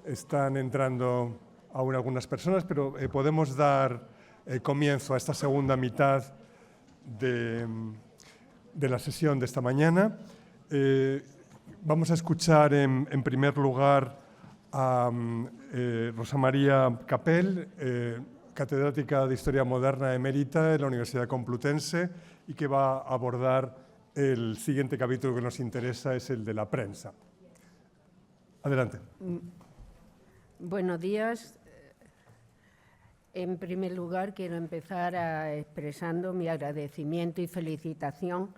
Están entrando aún algunas personas, pero podemos dar comienzo a esta segunda mitad de la sesión de esta mañana. Vamos a escuchar en primer lugar a Rosa María Capel, catedrática de Historia Moderna emérita en la Universidad Complutense y que va a abordar el siguiente capítulo que nos interesa, es el de la prensa. Adelante. Buenos días. En primer lugar, quiero empezar expresando mi agradecimiento y felicitación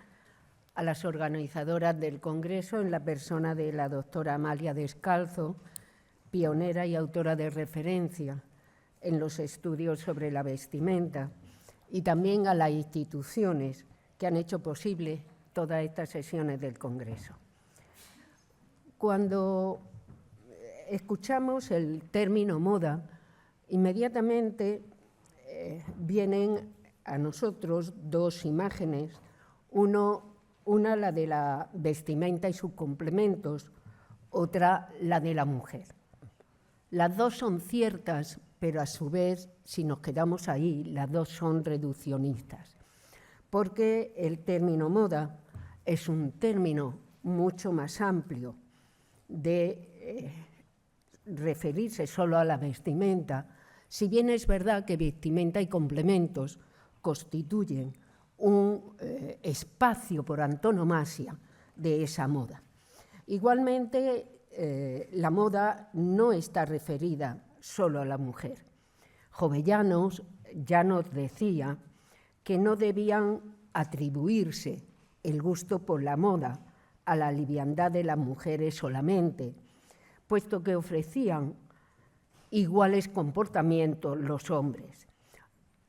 a las organizadoras del Congreso, en la persona de la doctora Amalia Descalzo, pionera y autora de referencia en los estudios sobre la vestimenta, y también a las instituciones que han hecho posible todas estas sesiones del Congreso. Cuando escuchamos el término moda, inmediatamente vienen a nosotros dos imágenes, una la de la vestimenta y sus complementos, otra la de la mujer. Las dos son ciertas, pero a su vez, si nos quedamos ahí, las dos son reduccionistas, porque el término moda es un término mucho más amplio de referirse solo a la vestimenta, si bien es verdad que vestimenta y complementos constituyen un espacio por antonomasia de esa moda. Igualmente, la moda no está referida solo a la mujer. Jovellanos ya nos decía que no debían atribuirse el gusto por la moda a la liviandad de las mujeres solamente, puesto que ofrecían iguales comportamientos los hombres.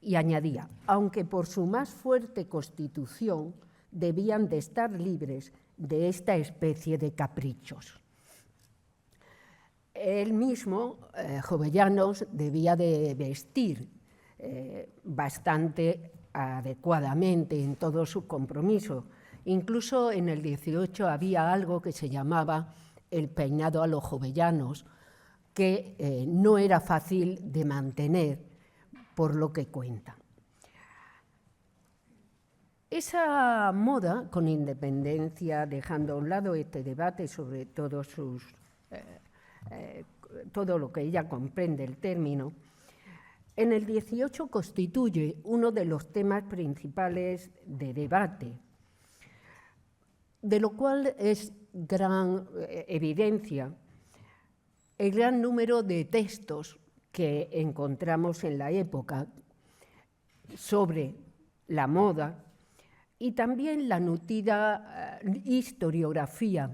Y añadía, aunque por su más fuerte constitución debían de estar libres de esta especie de caprichos. Él mismo, Jovellanos, debía de vestir bastante adecuadamente en todos sus compromisos. Incluso en el 18 había algo que se llamaba el peinado a los jovellanos, que no era fácil de mantener, por lo que cuenta. Esa moda, con independencia, dejando a un lado este debate sobre todo lo que ella comprende el término, en el 18 constituye uno de los temas principales de debate, de lo cual es gran evidencia el gran número de textos que encontramos en la época sobre la moda y también la nutrida historiografía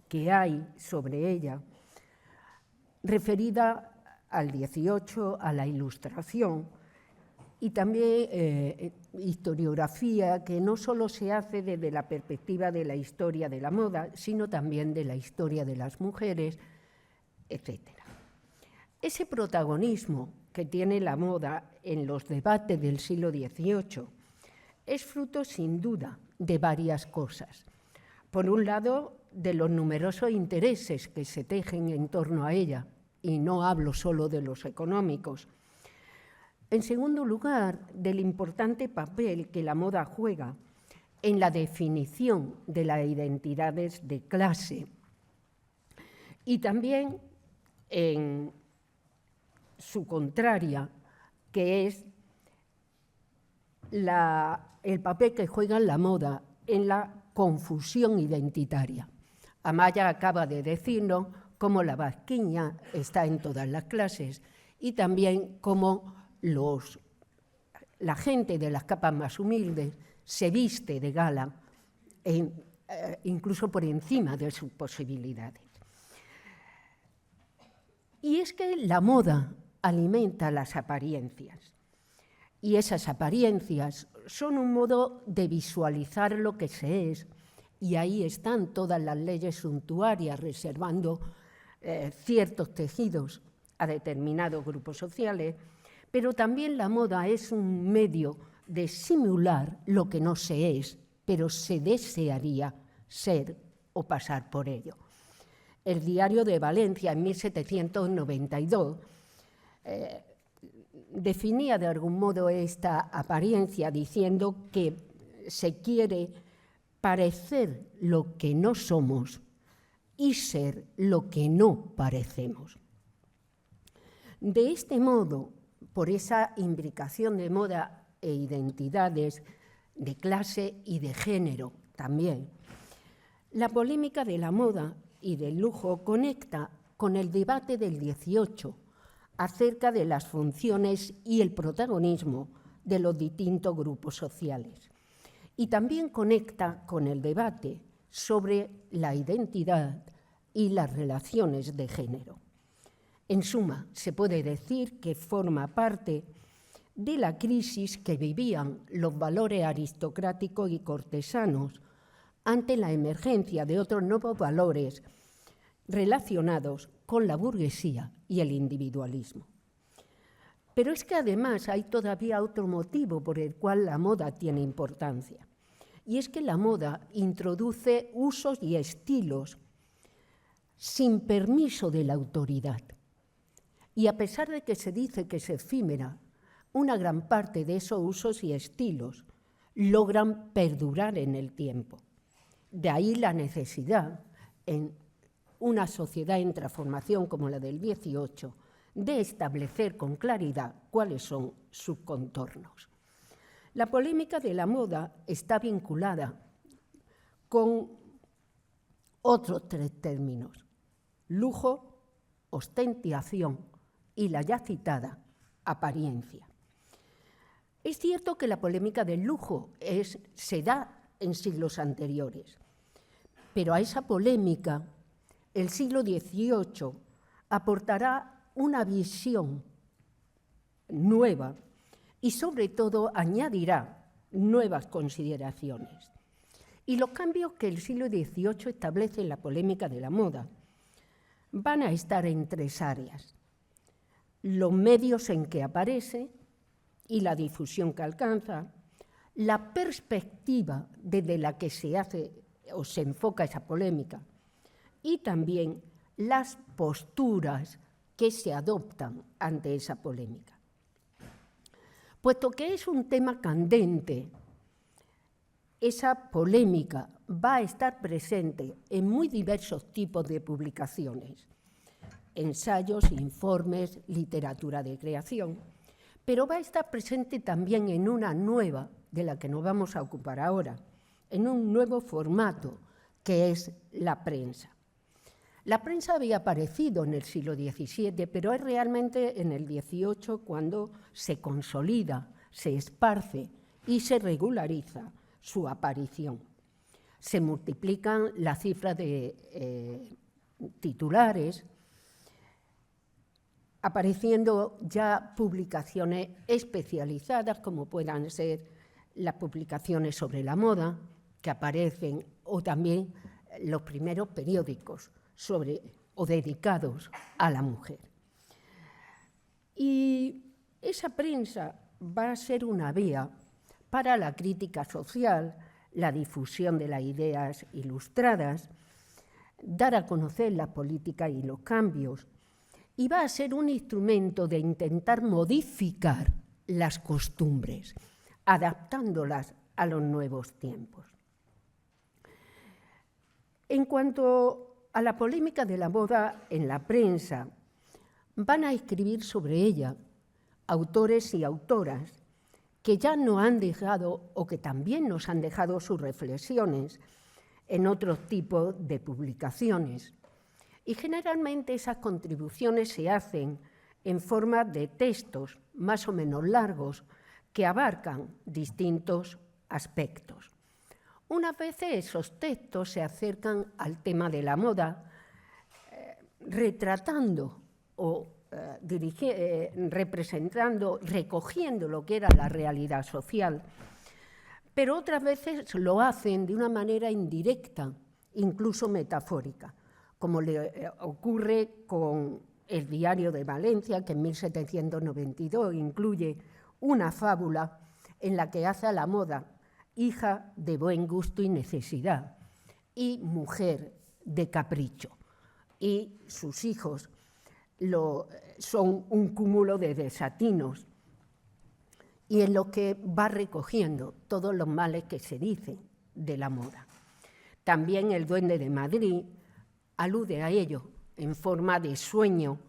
que hay sobre ella, referida al 18, a la Ilustración, y también historiografía que no solo se hace desde la perspectiva de la historia de la moda, sino también de la historia de las mujeres, etc. Ese protagonismo que tiene la moda en los debates del siglo XVIII es fruto, sin duda, de varias cosas. Por un lado, de los numerosos intereses que se tejen en torno a ella, y no hablo solo de los económicos. En segundo lugar, del importante papel que la moda juega en la definición de las identidades de clase y también en su contraria, que es el papel que juega la moda en la confusión identitaria. Amaya acaba de decirnos cómo la basquiña está en todas las clases y también cómo la gente de las capas más humildes se viste de gala, incluso por encima de sus posibilidades. Y es que la moda alimenta las apariencias, y esas apariencias son un modo de visualizar lo que se es, y ahí están todas las leyes suntuarias reservando ciertos tejidos a determinados grupos sociales, pero también la moda es un medio de simular lo que no se es, pero se desearía ser o pasar por ello. El Diario de Valencia, en 1792, definía de algún modo esta apariencia diciendo que se quiere parecer lo que no somos y ser lo que no parecemos. De este modo, por esa imbricación de moda e identidades, de clase y de género también, la polémica de la moda y del lujo conecta con el debate del 18 acerca de las funciones y el protagonismo de los distintos grupos sociales. Y también conecta con el debate sobre la identidad y las relaciones de género. En suma, se puede decir que forma parte de la crisis que vivían los valores aristocráticos y cortesanos ante la emergencia de otros nuevos valores relacionados con la burguesía y el individualismo. Pero es que además hay todavía otro motivo por el cual la moda tiene importancia, y es que la moda introduce usos y estilos sin permiso de la autoridad. Y a pesar de que se dice que es efímera, una gran parte de esos usos y estilos logran perdurar en el tiempo. De ahí la necesidad, en una sociedad en transformación como la del 18, de establecer con claridad cuáles son sus contornos. La polémica de la moda está vinculada con otros tres términos: lujo, ostentación y la ya citada apariencia. Es cierto que la polémica del lujo se da en siglos anteriores, pero a esa polémica el siglo XVIII aportará una visión nueva y sobre todo añadirá nuevas consideraciones. Y los cambios que el siglo XVIII establece en la polémica de la moda van a estar en tres áreas: los medios en que aparece y la difusión que alcanza, la perspectiva desde la que se hace o se enfoca esa polémica y también las posturas que se adoptan ante esa polémica. Puesto que es un tema candente, esa polémica va a estar presente en muy diversos tipos de publicaciones: ensayos, informes, literatura de creación, pero va a estar presente también en una nueva, de la que nos vamos a ocupar ahora, en un nuevo formato, que es la prensa. La prensa había aparecido en el siglo XVII, pero es realmente en el XVIII cuando se consolida, se esparce y se regulariza su aparición. Se multiplican las cifras de titulares, apareciendo ya publicaciones especializadas, como puedan ser las publicaciones sobre la moda, que aparecen, o también los primeros periódicos sobre o dedicados a la mujer. Y esa prensa va a ser una vía para la crítica social, la difusión de las ideas ilustradas, dar a conocer las políticas y los cambios, y va a ser un instrumento de intentar modificar las costumbres, adaptándolas a los nuevos tiempos. En cuanto a la polémica de la moda en la prensa, van a escribir sobre ella autores y autoras que ya nos han dejado, o que también nos han dejado sus reflexiones en otros tipos de publicaciones. Y generalmente esas contribuciones se hacen en forma de textos más o menos largos que abarcan distintos aspectos. Unas veces esos textos se acercan al tema de la moda, retratando o representando, recogiendo lo que era la realidad social, pero otras veces lo hacen de una manera indirecta, incluso metafórica, como le ocurre con el Diario de Valencia, que en 1792 incluye una fábula en la que hace a la moda hija de buen gusto y necesidad y mujer de capricho. y sus hijos son un cúmulo de desatinos, y en lo que va recogiendo todos los males que se dicen de la moda. También el Duende de Madrid alude a ello en forma de sueño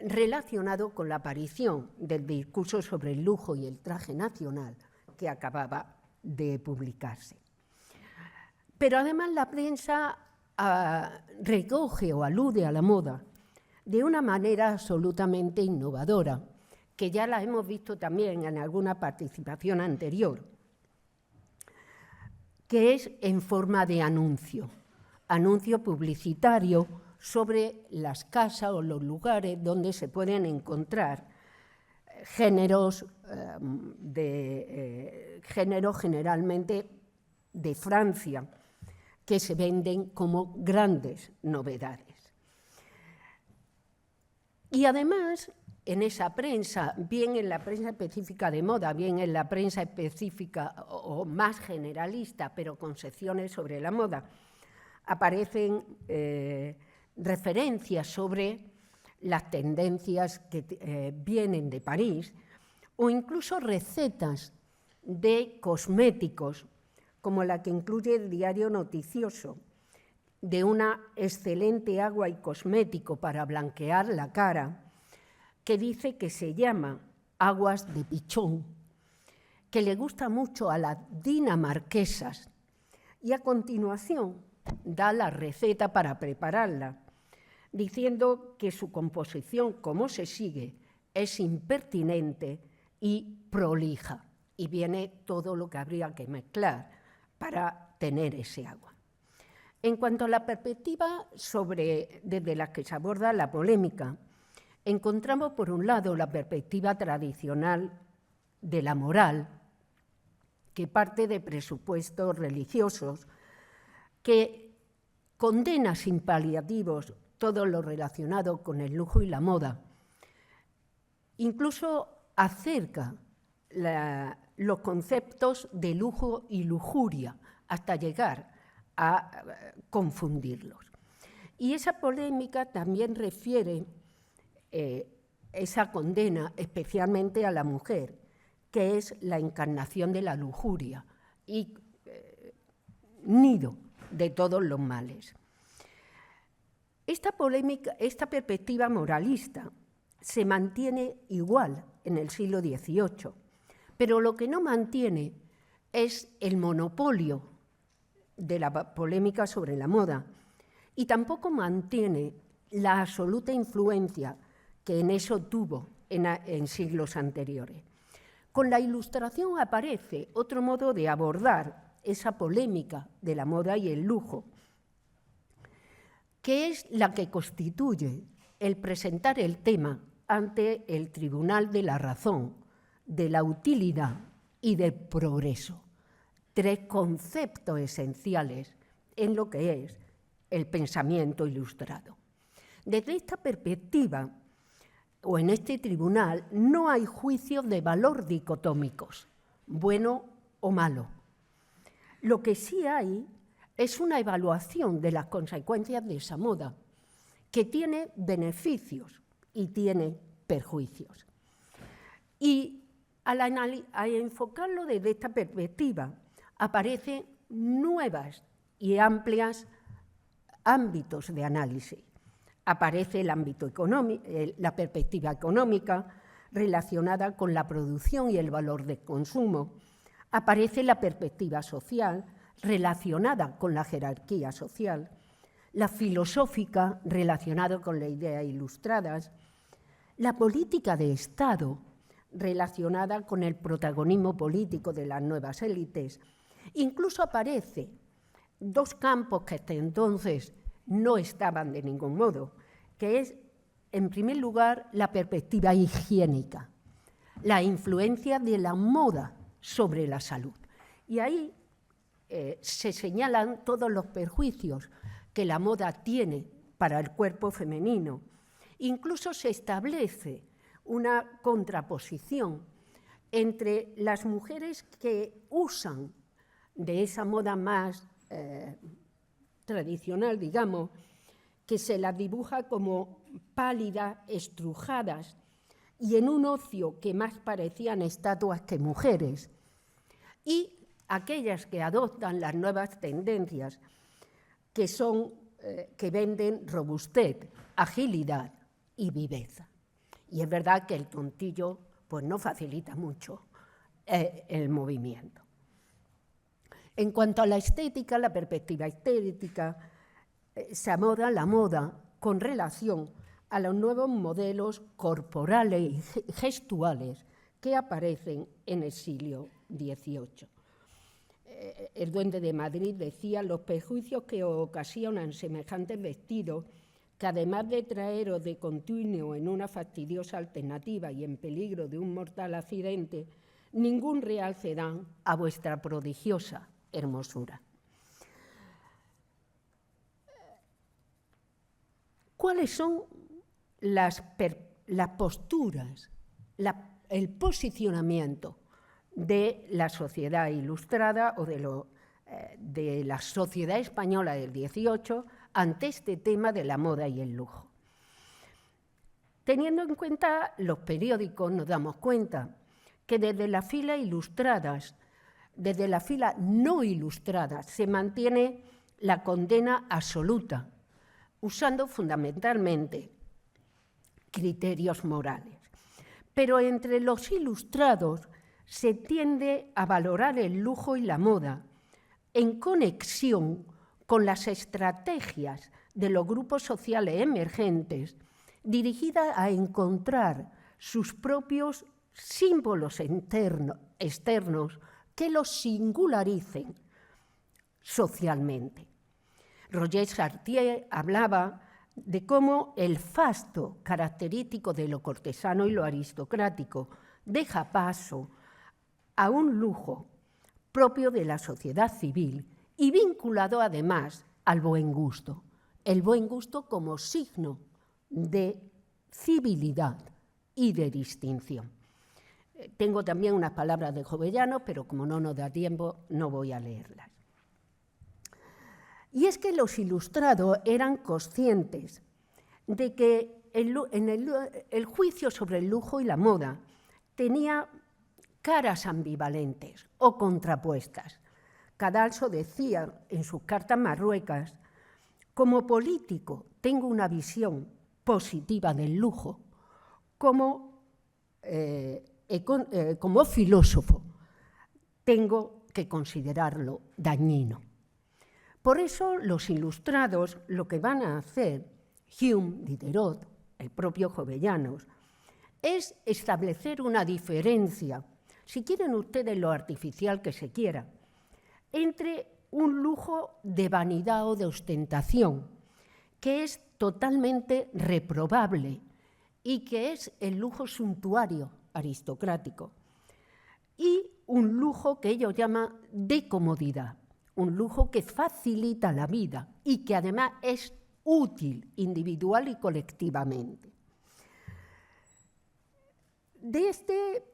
relacionado con la aparición del discurso sobre el lujo y el traje nacional que acababa de publicarse. Pero además la prensa recoge o alude a la moda de una manera absolutamente innovadora, que ya la hemos visto también en alguna participación anterior, que es en forma de anuncio publicitario sobre las casas o los lugares donde se pueden encontrar géneros generalmente de Francia, que se venden como grandes novedades. Y además, en esa prensa, bien en la prensa específica de moda, bien en la prensa específica o más generalista, pero con secciones sobre la moda, aparecen referencias sobre las tendencias que vienen de París, o incluso recetas de cosméticos, como la que incluye el diario noticioso, de una excelente agua y cosmético para blanquear la cara, que dice que se llama aguas de pichón, que le gusta mucho a las dinamarquesas, y a continuación da la receta para prepararla, diciendo que su composición, como se sigue, es impertinente y prolija, y viene todo lo que habría que mezclar para tener ese agua. En cuanto a la perspectiva desde la que se aborda la polémica, encontramos por un lado la perspectiva tradicional de la moral, que parte de presupuestos religiosos, que condena sin paliativos todo lo relacionado con el lujo y la moda, incluso acerca los conceptos de lujo y lujuria hasta llegar a confundirlos. Y esa polémica también refiere esa condena especialmente a la mujer, que es la encarnación de la lujuria y nido de todos los males. Esta perspectiva moralista se mantiene igual en el siglo XVIII, pero lo que no mantiene es el monopolio de la polémica sobre la moda, y tampoco mantiene la absoluta influencia que en eso tuvo en siglos anteriores. Con la Ilustración aparece otro modo de abordar esa polémica de la moda y el lujo, que es la que constituye el presentar el tema ante el tribunal de la razón, de la utilidad y del progreso. Tres conceptos esenciales en lo que es el pensamiento ilustrado. Desde esta perspectiva, o en este tribunal, no hay juicios de valor dicotómicos, bueno o malo. Lo que sí hay es una evaluación de las consecuencias de esa moda, que tiene beneficios y tiene perjuicios. Y al enfocarlo desde esta perspectiva, aparecen nuevas y amplias ámbitos de análisis. Aparece el ámbito económico, la perspectiva económica relacionada con la producción y el valor del consumo. Aparece la perspectiva social relacionada con la jerarquía social, la filosófica relacionada con las ideas ilustradas, la política de Estado relacionada con el protagonismo político de las nuevas élites. Incluso aparece dos campos que hasta entonces no estaban de ningún modo, que es, en primer lugar, la perspectiva higiénica, la influencia de la moda sobre la salud. Y ahí se señalan todos los perjuicios que la moda tiene para el cuerpo femenino. Incluso se establece una contraposición entre las mujeres que usan de esa moda más tradicional, digamos, que se las dibuja como pálidas, estrujadas, y en un ocio que más parecían estatuas que mujeres, y aquellas que adoptan las nuevas tendencias, que venden robustez, agilidad y viveza. Y es verdad que el tontillo pues, no facilita mucho el movimiento. En cuanto a la estética, la perspectiva estética, se amoda la moda con relación a los nuevos modelos corporales y gestuales que aparecen en el siglo XVIII. El Duende de Madrid decía: los prejuicios que ocasionan semejantes vestidos, que además de traeros de continuo en una fastidiosa alternativa y en peligro de un mortal accidente, ningún realce dan a vuestra prodigiosa hermosura. ¿Cuáles son las posturas, el posicionamiento de la sociedad ilustrada o de la sociedad española del XVIII ante este tema de la moda y el lujo? Teniendo en cuenta los periódicos, nos damos cuenta que desde las filas ilustradas, desde las filas no ilustradas, se mantiene la condena absoluta, usando fundamentalmente criterios morales. Pero entre los ilustrados se tiende a valorar el lujo y la moda en conexión con las estrategias de los grupos sociales emergentes dirigidas a encontrar sus propios símbolos externos que los singularicen socialmente. Roger Chartier hablaba de cómo el fasto característico de lo cortesano y lo aristocrático deja paso a un lujo propio de la sociedad civil y vinculado además al buen gusto. El buen gusto como signo de civilidad y de distinción. Tengo también unas palabras de Jovellanos, pero como no nos da tiempo, no voy a leerlas. Y es que los ilustrados eran conscientes de que el juicio sobre el lujo y la moda tenía caras ambivalentes o contrapuestas. Cadalso decía en sus cartas marruecas: como político tengo una visión positiva del lujo, como filósofo tengo que considerarlo dañino. Por eso los ilustrados lo que van a hacer, Hume, Diderot, el propio Jovellanos, es establecer una diferencia, si quieren ustedes lo artificial que se quiera, entre un lujo de vanidad o de ostentación, que es totalmente reprobable y que es el lujo suntuario aristocrático, y un lujo que ellos llaman de comodidad, un lujo que facilita la vida y que además es útil individual y colectivamente. De este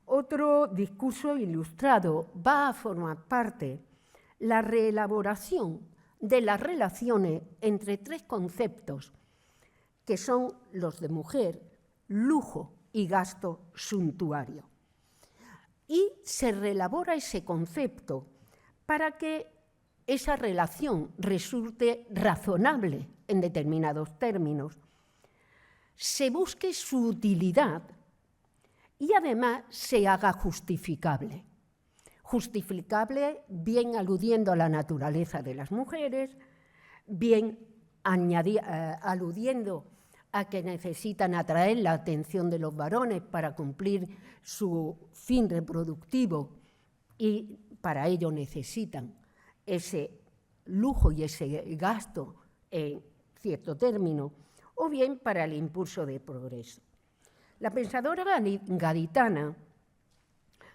otro discurso ilustrado va a formar parte la reelaboración de las relaciones entre tres conceptos que son los de mujer, lujo y gasto suntuario. Y se reelabora ese concepto para que esa relación resulte razonable en determinados términos, se busque su utilidad y además se haga justificable. Justificable bien aludiendo a la naturaleza de las mujeres, bien aludiendo a que necesitan atraer la atención de los varones para cumplir su fin reproductivo y para ello necesitan ese lujo y ese gasto en cierto término, o bien para el impulso del progreso. La pensadora gaditana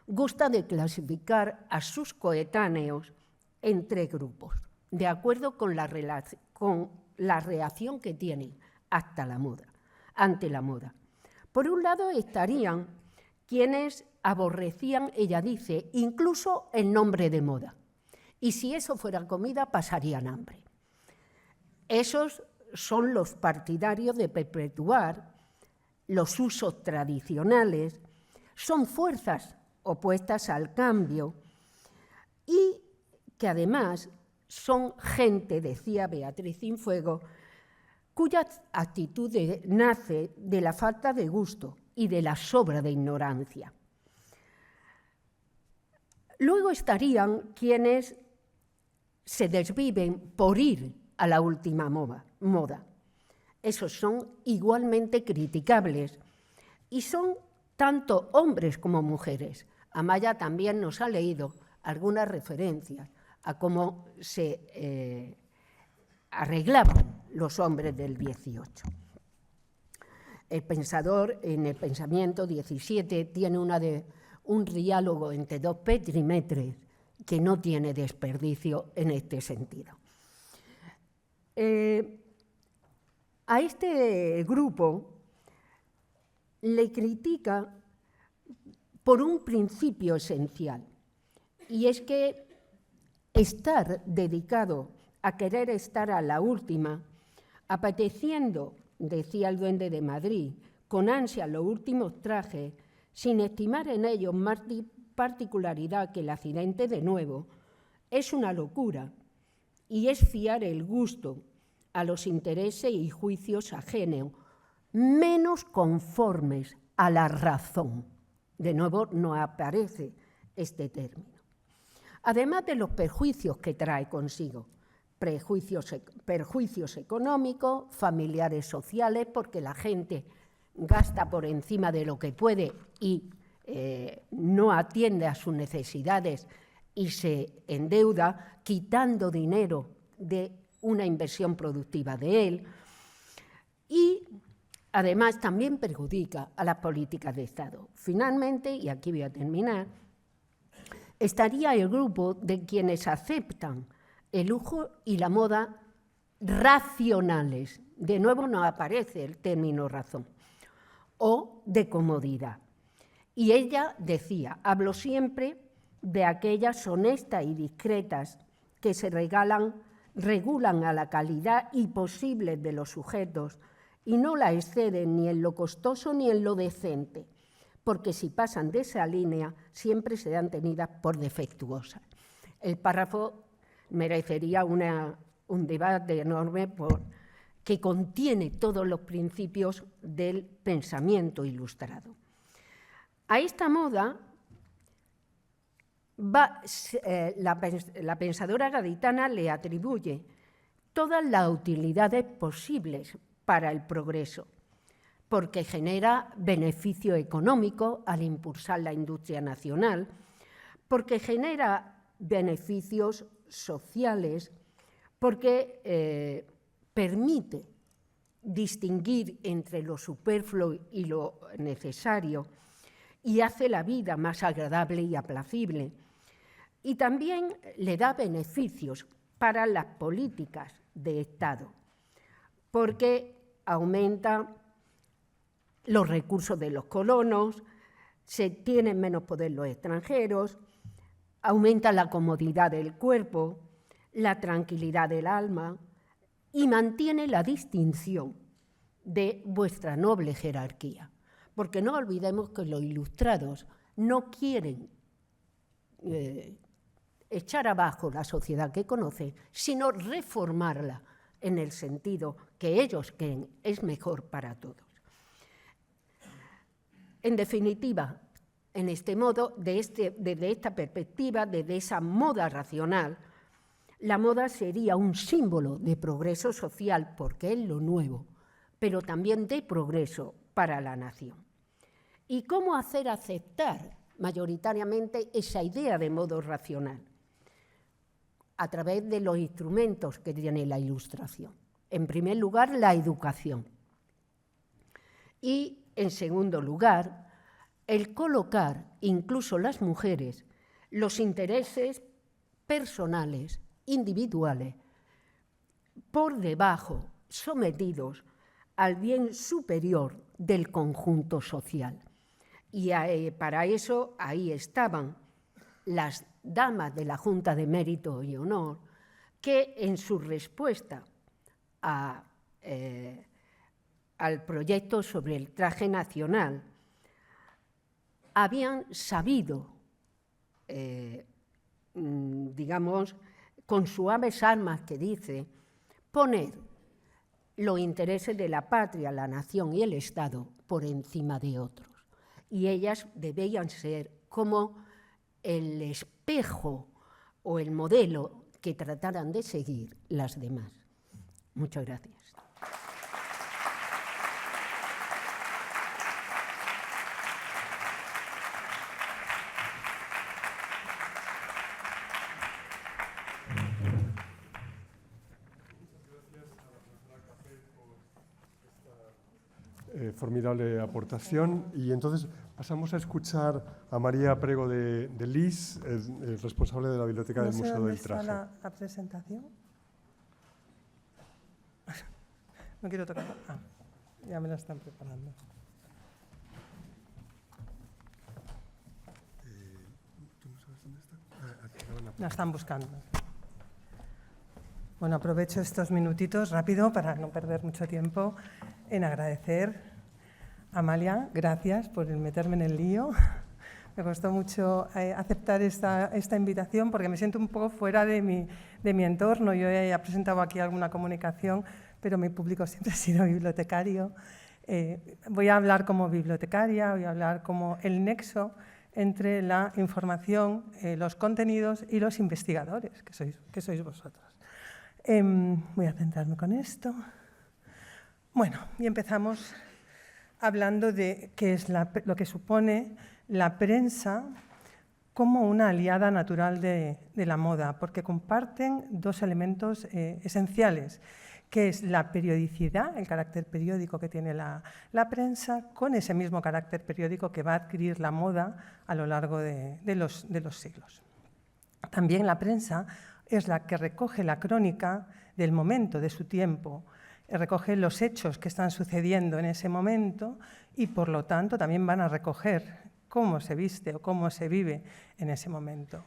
gusta de clasificar a sus coetáneos en tres grupos, de acuerdo con la reacción que tienen ante la moda. Por un lado estarían quienes aborrecían, ella dice, incluso el nombre de moda, y si eso fuera comida pasarían hambre. Esos son los partidarios de perpetuar los usos tradicionales, son fuerzas opuestas al cambio y que además son gente, decía Beatriz Cienfuegos, cuya actitud nace de la falta de gusto y de la sobra de ignorancia. Luego estarían quienes se desviven por ir a la última moda. Esos son igualmente criticables y son tanto hombres como mujeres. Amaya también nos ha leído algunas referencias a cómo se arreglaban los hombres del 18. El pensador en el pensamiento 17 tiene un diálogo entre dos petrimetres que no tiene desperdicio en este sentido. A este grupo le critica por un principio esencial, y es que estar dedicado a querer estar a la última, apeteciendo, decía el Duende de Madrid, con ansia los últimos trajes, sin estimar en ellos más particularidad que el accidente de nuevo, es una locura y es fiar el gusto a los intereses y juicios ajenos, menos conformes a la razón. De nuevo, no aparece este término. Además de los perjuicios que trae consigo, perjuicios económicos, familiares, sociales, porque la gente gasta por encima de lo que puede y no atiende a sus necesidades y se endeuda, quitando dinero de una inversión productiva de él, y además también perjudica a las políticas de Estado. Finalmente, y aquí voy a terminar, estaría el grupo de quienes aceptan el lujo y la moda racionales. De nuevo no aparece el término razón, o de comodidad. Y ella decía, hablo siempre de aquellas honestas y discretas que se regulan a la calidad imposible de los sujetos y no la exceden ni en lo costoso ni en lo decente, porque si pasan de esa línea siempre serán tenidas por defectuosas. El párrafo merecería un debate enorme que contiene todos los principios del pensamiento ilustrado. A esta moda la pensadora gaditana le atribuye todas las utilidades posibles para el progreso, porque genera beneficio económico al impulsar la industria nacional, porque genera beneficios sociales, porque permite distinguir entre lo superfluo y lo necesario y hace la vida más agradable y apacible. Y también le da beneficios para las políticas de Estado, porque aumenta los recursos de los colonos, se tienen menos poder los extranjeros, aumenta la comodidad del cuerpo, la tranquilidad del alma y mantiene la distinción de vuestra noble jerarquía. Porque no olvidemos que los ilustrados no quieren echar abajo la sociedad que conocen, sino reformarla en el sentido que ellos creen es mejor para todos. En definitiva, en este modo, desde esta perspectiva, desde esa moda racional, la moda sería un símbolo de progreso social porque es lo nuevo, pero también de progreso para la nación. ¿Y cómo hacer aceptar mayoritariamente esa idea de modo racional? A través de los instrumentos que tiene la Ilustración. En primer lugar, la educación. Y, en segundo lugar, el colocar, incluso las mujeres, los intereses personales, individuales, por debajo, sometidos al bien superior del conjunto social. Y para eso ahí estaban las damas de la Junta de Mérito y Honor, que en su respuesta a al proyecto sobre el traje nacional, habían sabido, digamos, con suaves armas que dice, poner los intereses de la patria, la nación y el Estado por encima de otros. Y ellas debían ser como el espejo o el modelo que trataran de seguir las demás. Muchas gracias. Formidable aportación. Y entonces pasamos a escuchar a María Prego de Lis, el responsable de la Biblioteca del Museo del Traje. ¿Dónde está la presentación? No quiero tocar. Ya me la están preparando. ¿Tú no sabes dónde está? La están buscando. Bueno, aprovecho estos minutitos rápido para no perder mucho tiempo en agradecer a Amalia, gracias por meterme en el lío. Me costó mucho aceptar esta invitación porque me siento un poco fuera de mi entorno. Yo ya he presentado aquí alguna comunicación, pero mi público siempre ha sido bibliotecario. Voy a hablar como bibliotecaria, voy a hablar como el nexo entre la información, los contenidos y los investigadores, que sois vosotros. Voy a centrarme con esto. Bueno, y empezamos hablando de qué es lo que supone la prensa como una aliada natural de la moda, porque comparten dos elementos esenciales, que es la periodicidad, el carácter periódico que tiene la prensa, con ese mismo carácter periódico que va a adquirir la moda a lo largo de los siglos. También la prensa es la que recoge la crónica del momento, de su tiempo, recoge los hechos que están sucediendo en ese momento y, por lo tanto, también van a recoger cómo se viste o cómo se vive en ese momento.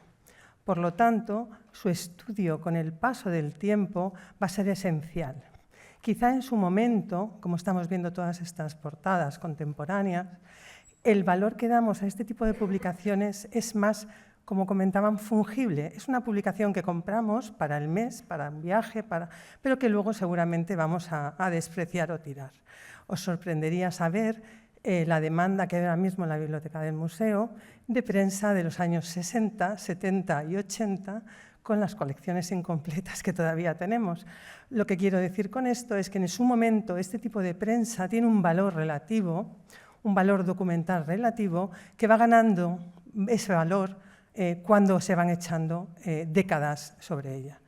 Por lo tanto, su estudio con el paso del tiempo va a ser esencial. Quizá en su momento, como estamos viendo todas estas portadas contemporáneas, el valor que damos a este tipo de publicaciones es más, como comentaban, fungible. Es una publicación que compramos para el mes, para un viaje, pero que luego seguramente vamos a despreciar o tirar. Os sorprendería saber la demanda que hay ahora mismo en la biblioteca del museo de prensa de los años 60, 70 y 80 con las colecciones incompletas que todavía tenemos. Lo que quiero decir con esto es que en su momento este tipo de prensa tiene un valor relativo, un valor documental relativo, que va ganando ese valor cuando se van echando décadas sobre ella.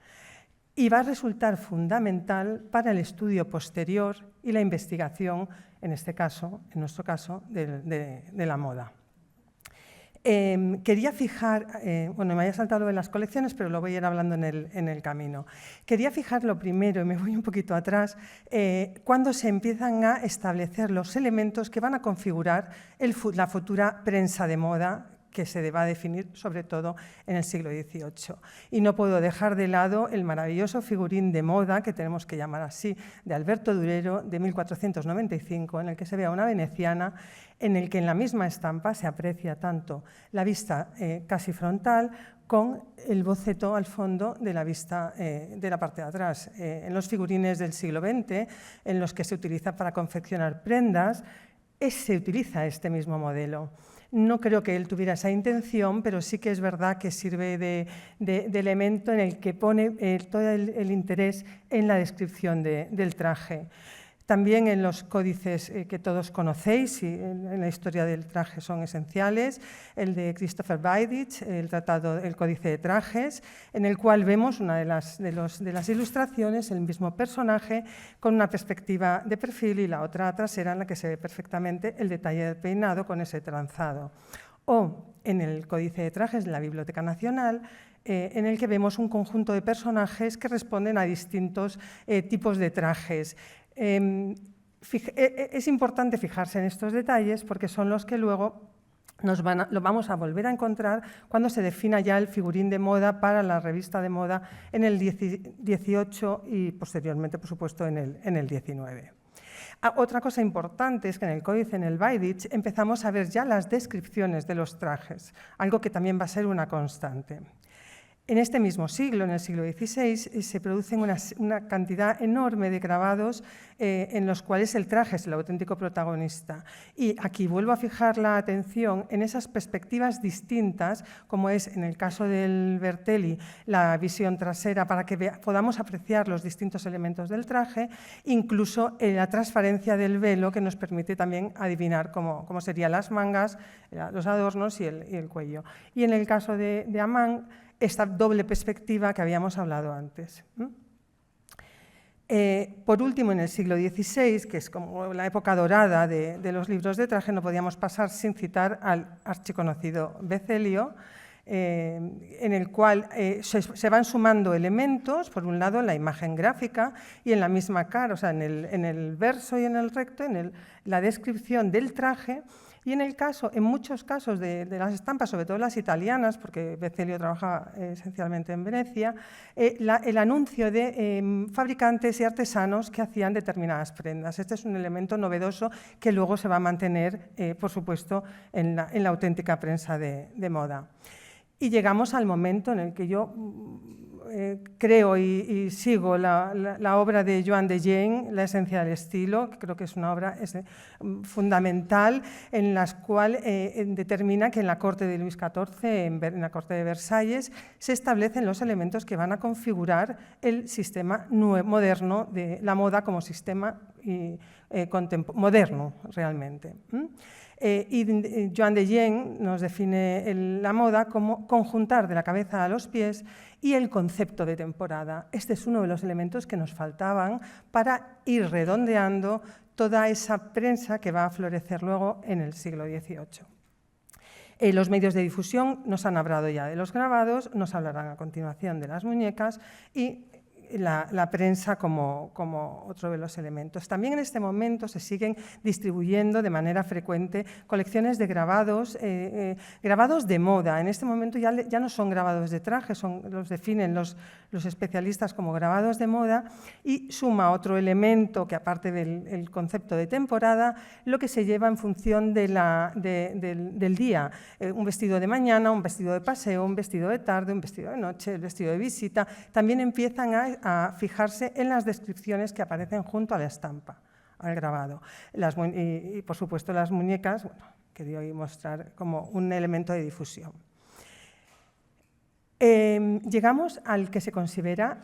Y va a resultar fundamental para el estudio posterior y la investigación, en nuestro caso, de la moda. Quería fijar, bueno, me había saltado lo de las colecciones, pero lo voy a ir hablando en el camino. Quería fijar lo primero, y me voy un poquito atrás, cuando se empiezan a establecer los elementos que van a configurar la futura prensa de moda, que se va a definir sobre todo en el siglo XVIII. Y no puedo dejar de lado el maravilloso figurín de moda, que tenemos que llamar así, de Alberto Durero, de 1495, en el que se ve a una veneciana, en el que en la misma estampa se aprecia tanto la vista casi frontal con el boceto al fondo de la vista de la parte de atrás. En los figurines del siglo XX, en los que se utiliza para confeccionar prendas, se utiliza este mismo modelo. No creo que él tuviera esa intención, pero sí que es verdad que sirve de elemento en el que pone todo el interés en la descripción del traje. También en los códices que todos conocéis y en la historia del traje son esenciales, el de Christopher Weidich, el Códice de Trajes, en el cual vemos una de las ilustraciones, el mismo personaje con una perspectiva de perfil y la otra trasera en la que se ve perfectamente el detalle del peinado con ese trenzado. O en el Códice de Trajes de la Biblioteca Nacional, en el que vemos un conjunto de personajes que responden a distintos tipos de trajes. Es importante fijarse en estos detalles porque son los que luego lo vamos a volver a encontrar cuando se defina ya el figurín de moda para la revista de moda en el 18 y posteriormente, por supuesto, en el 19. Otra cosa importante es que en el Códice, en el Baidich, empezamos a ver ya las descripciones de los trajes, algo que también va a ser una constante. En este mismo siglo, en el siglo XVI, se producen una cantidad enorme de grabados en los cuales el traje es el auténtico protagonista. Y aquí vuelvo a fijar la atención en esas perspectivas distintas, como es en el caso del Bertelli, la visión trasera para que podamos apreciar los distintos elementos del traje, incluso la transparencia del velo que nos permite también adivinar cómo serían las mangas, los adornos y el cuello. Y en el caso de Amand, esta doble perspectiva que habíamos hablado antes. Por último, en el siglo XVI, que es como la época dorada de los libros de traje, no podíamos pasar sin citar al archiconocido Becelio, en el cual se van sumando elementos, por un lado en la imagen gráfica y en la misma cara, o sea, en el verso y en el recto, la descripción del traje. Y en muchos casos de las estampas, sobre todo las italianas, porque Becelio trabaja esencialmente en Venecia, el anuncio de fabricantes y artesanos que hacían determinadas prendas. Este es un elemento novedoso que luego se va a mantener, por supuesto, en la auténtica prensa de moda. Y llegamos al momento en el que yo creo y sigo la obra de Joan de Jaén, La esencia del estilo, que creo que es una obra fundamental en la cual determina que en la corte de Luis XIV, en la corte de Versalles, se establecen los elementos que van a configurar el sistema moderno de la moda como sistema moderno realmente. Y Joan de Jaén nos define la moda como conjuntar de la cabeza a los pies y el concepto de temporada. Este es uno de los elementos que nos faltaban para ir redondeando toda esa prensa que va a florecer luego en el siglo XVIII. Los medios de difusión nos han hablado ya de los grabados, nos hablarán a continuación de las muñecas y la prensa como otro de los elementos. También en este momento se siguen distribuyendo de manera frecuente colecciones de grabados, grabados de moda. En este momento ya no son grabados de traje, los definen los especialistas como grabados de moda, y suma otro elemento que, aparte del concepto de temporada, lo que se lleva en función del día. Un vestido de mañana, un vestido de paseo, un vestido de tarde, un vestido de noche, el vestido de visita. También empiezan a fijarse en las descripciones que aparecen junto a la estampa, al grabado. Y por supuesto, las muñecas, bueno, quería hoy mostrar como un elemento de difusión. Llegamos al que se considera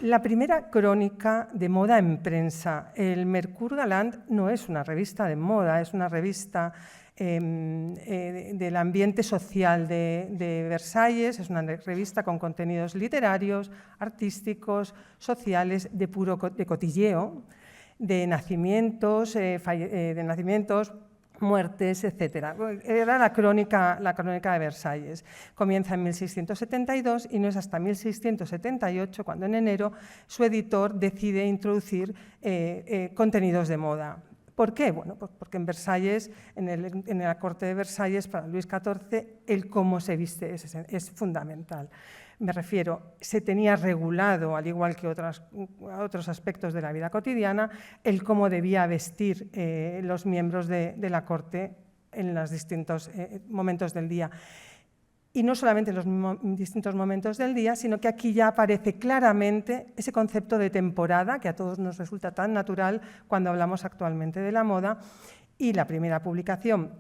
la primera crónica de moda en prensa. El Mercure Galant no es una revista de moda, es una revista del ambiente social de Versalles, es una revista con contenidos literarios, artísticos, sociales, de cotilleo, de nacimientos, muertes, etc. Era la crónica de Versalles. Comienza en 1672 y no es hasta 1678 cuando en enero su editor decide introducir contenidos de moda. ¿Por qué? Bueno, pues porque en Versalles, en la corte de Versalles, para Luis XIV, el cómo se viste es fundamental. Me refiero, se tenía regulado, al igual que otros aspectos de la vida cotidiana, el cómo debía vestir los miembros de la corte en los distintos momentos del día. Y no solamente en los distintos momentos del día, sino que aquí ya aparece claramente ese concepto de temporada que a todos nos resulta tan natural cuando hablamos actualmente de la moda. Y la primera publicación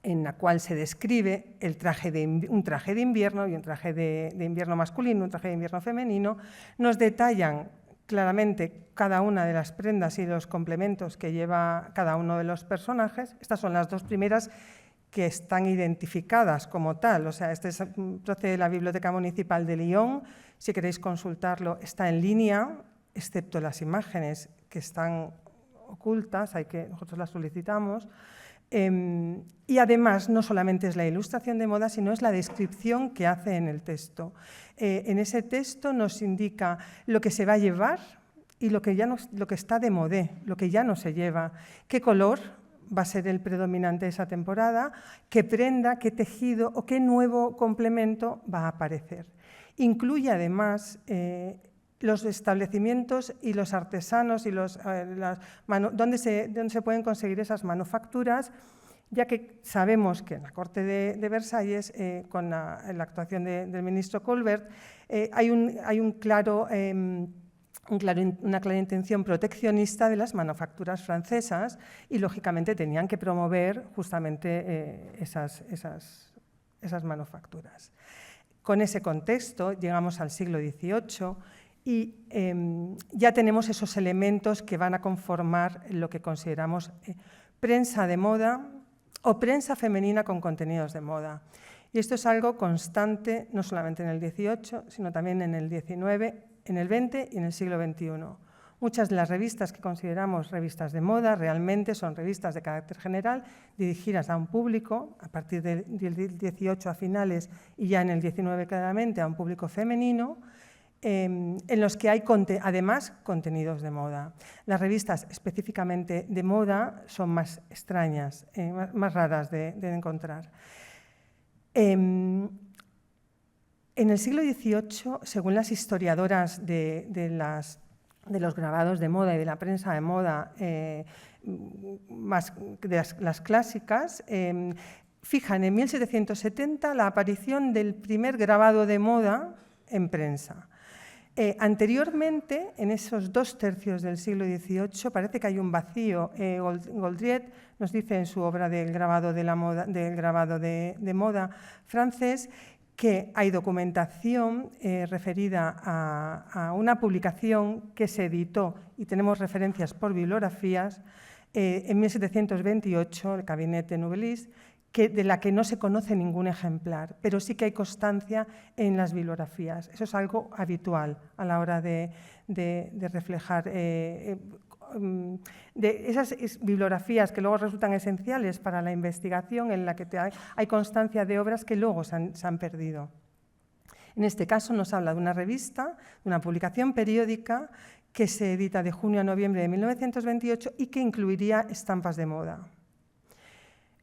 en la cual se describe un traje de invierno y un traje de invierno masculino, un traje de invierno femenino, nos detallan claramente cada una de las prendas y los complementos que lleva cada uno de los personajes. Estas son las dos primeras que están identificadas como tal. O sea, este procede de la Biblioteca Municipal de Lyon. Si queréis consultarlo, está en línea, excepto las imágenes que están ocultas, nosotros las solicitamos. Y además, no solamente es la ilustración de moda, sino es la descripción que hace en el texto. En ese texto nos indica lo que se va a llevar y lo que está de modé, lo que ya no se lleva, qué color va a ser el predominante de esa temporada, qué prenda, qué tejido o qué nuevo complemento va a aparecer. Incluye además los establecimientos y los artesanos y dónde se pueden conseguir esas manufacturas, ya que sabemos que en la Corte de Versalles, con la actuación del ministro Colbert, hay una clara intención proteccionista de las manufacturas francesas y, lógicamente, tenían que promover justamente esas manufacturas. Con ese contexto llegamos al siglo XVIII y ya tenemos esos elementos que van a conformar lo que consideramos prensa de moda o prensa femenina con contenidos de moda. Y esto es algo constante no solamente en el XVIII, sino también en el XIX, en el XX y en el siglo XXI. Muchas de las revistas que consideramos revistas de moda realmente son revistas de carácter general dirigidas a un público, a partir del XVIII a finales y ya en el XIX claramente a un público femenino, en los que hay además contenidos de moda. Las revistas específicamente de moda son más extrañas, más raras de encontrar. En el siglo XVIII, según las historiadoras de los grabados de moda y de la prensa de moda, más de las clásicas, fijan en 1770 la aparición del primer grabado de moda en prensa. Anteriormente, en esos 2/3 del siglo XVIII, parece que hay un vacío. Gaudriet nos dice en su obra del grabado de moda francés que hay documentación referida a una publicación que se editó, y tenemos referencias por bibliografías, en 1728, el Cabinet de Nouvelles, de la que no se conoce ningún ejemplar, pero sí que hay constancia en las bibliografías. Eso es algo habitual a la hora de reflejar de esas bibliografías que luego resultan esenciales para la investigación, en la que hay constancia de obras que luego se han perdido. En este caso nos habla de una revista, de una publicación periódica que se edita de junio a noviembre de 1928 y que incluiría estampas de moda.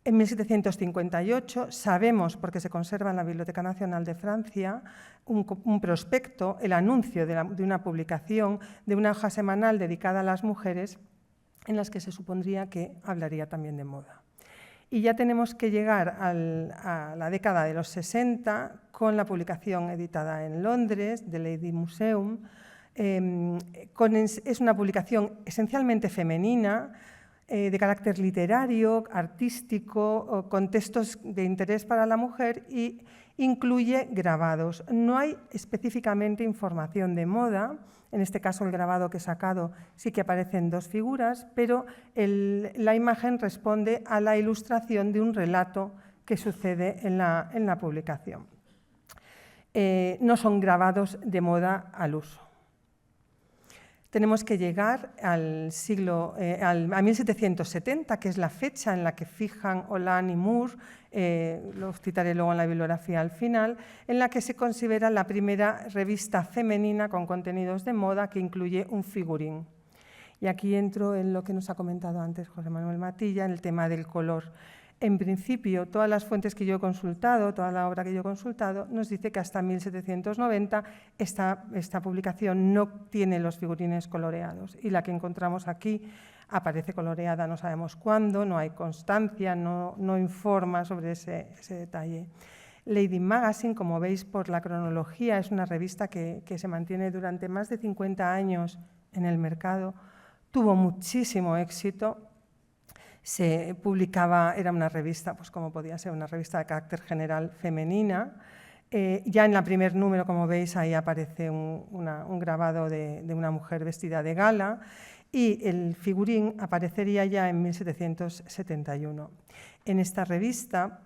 En 1758 sabemos, porque se conserva en la Biblioteca Nacional de Francia, un prospecto, el anuncio de una publicación de una hoja semanal dedicada a las mujeres, en las que se supondría que hablaría también de moda. Y ya tenemos que llegar a la década de los 60 con la publicación editada en Londres, The Lady Museum. Es una publicación esencialmente femenina, de carácter literario, artístico, con textos de interés para la mujer, y incluye grabados. No hay específicamente información de moda. En este caso, el grabado que he sacado sí que aparecen 2 figuras, pero la imagen responde a la ilustración de un relato que sucede en la publicación. No son grabados de moda al uso. Tenemos que llegar a 1770, que es la fecha en la que fijan Holland y Moore, los citaré luego en la bibliografía al final, en la que se considera la primera revista femenina con contenidos de moda que incluye un figurín. Y aquí entro en lo que nos ha comentado antes José Manuel Matilla, en el tema del color. En principio, todas las fuentes que yo he consultado, toda la obra que yo he consultado, nos dice que hasta 1790 esta publicación no tiene los figurines coloreados, y la que encontramos aquí aparece coloreada, no sabemos cuándo, no hay constancia, no informa sobre ese detalle. Lady Magazine, como veis por la cronología, es una revista que se mantiene durante más de 50 años en el mercado, tuvo muchísimo éxito. Se publicaba, era una revista, pues como podía ser, una revista de carácter general femenina. Ya en el primer número, como veis, ahí aparece un grabado de una mujer vestida de gala, y el figurín aparecería ya en 1771. En esta revista,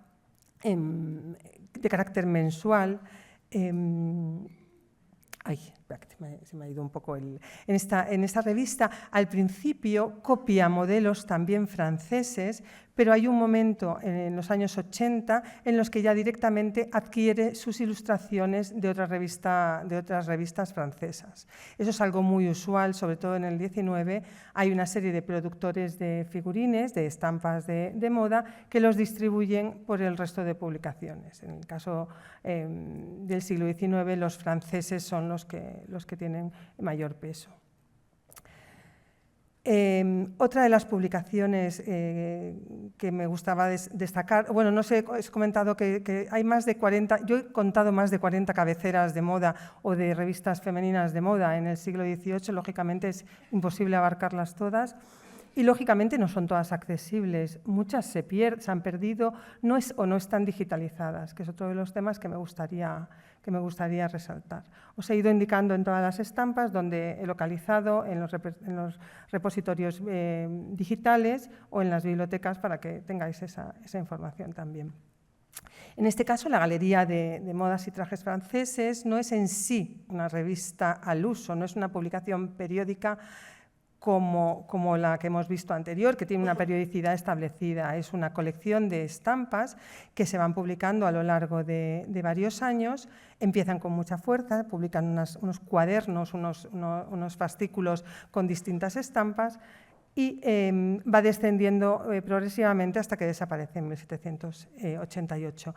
de carácter mensual, se me ha ido un poco en esta revista, al principio copia modelos también franceses, pero hay un momento en los años 80 en los que ya directamente adquiere sus ilustraciones de otras revistas francesas. Eso es algo muy usual, sobre todo en el 19. Hay una serie de productores de figurines, de estampas de moda, que los distribuyen por el resto de publicaciones. En el caso del siglo XIX, los franceses son los que tienen mayor peso. Otra de las publicaciones que me gustaba destacar, bueno, no sé, he comentado que hay más de 40, yo he contado más de 40 cabeceras de moda o de revistas femeninas de moda en el siglo XVIII, lógicamente es imposible abarcarlas todas y lógicamente no son todas accesibles, muchas se han perdido o no están digitalizadas, que es otro de los temas que me gustaría resaltar. Os he ido indicando en todas las estampas donde he localizado en los repositorios digitales o en las bibliotecas para que tengáis esa información también. En este caso, la Galería de Modas y Trajes Franceses no es en sí una revista al uso, no es una publicación periódica como la que hemos visto anterior, que tiene una periodicidad establecida. Es una colección de estampas que se van publicando a lo largo de varios años, empiezan con mucha fuerza, publican unos cuadernos, unos fascículos con distintas estampas y va descendiendo progresivamente hasta que desaparece en 1788.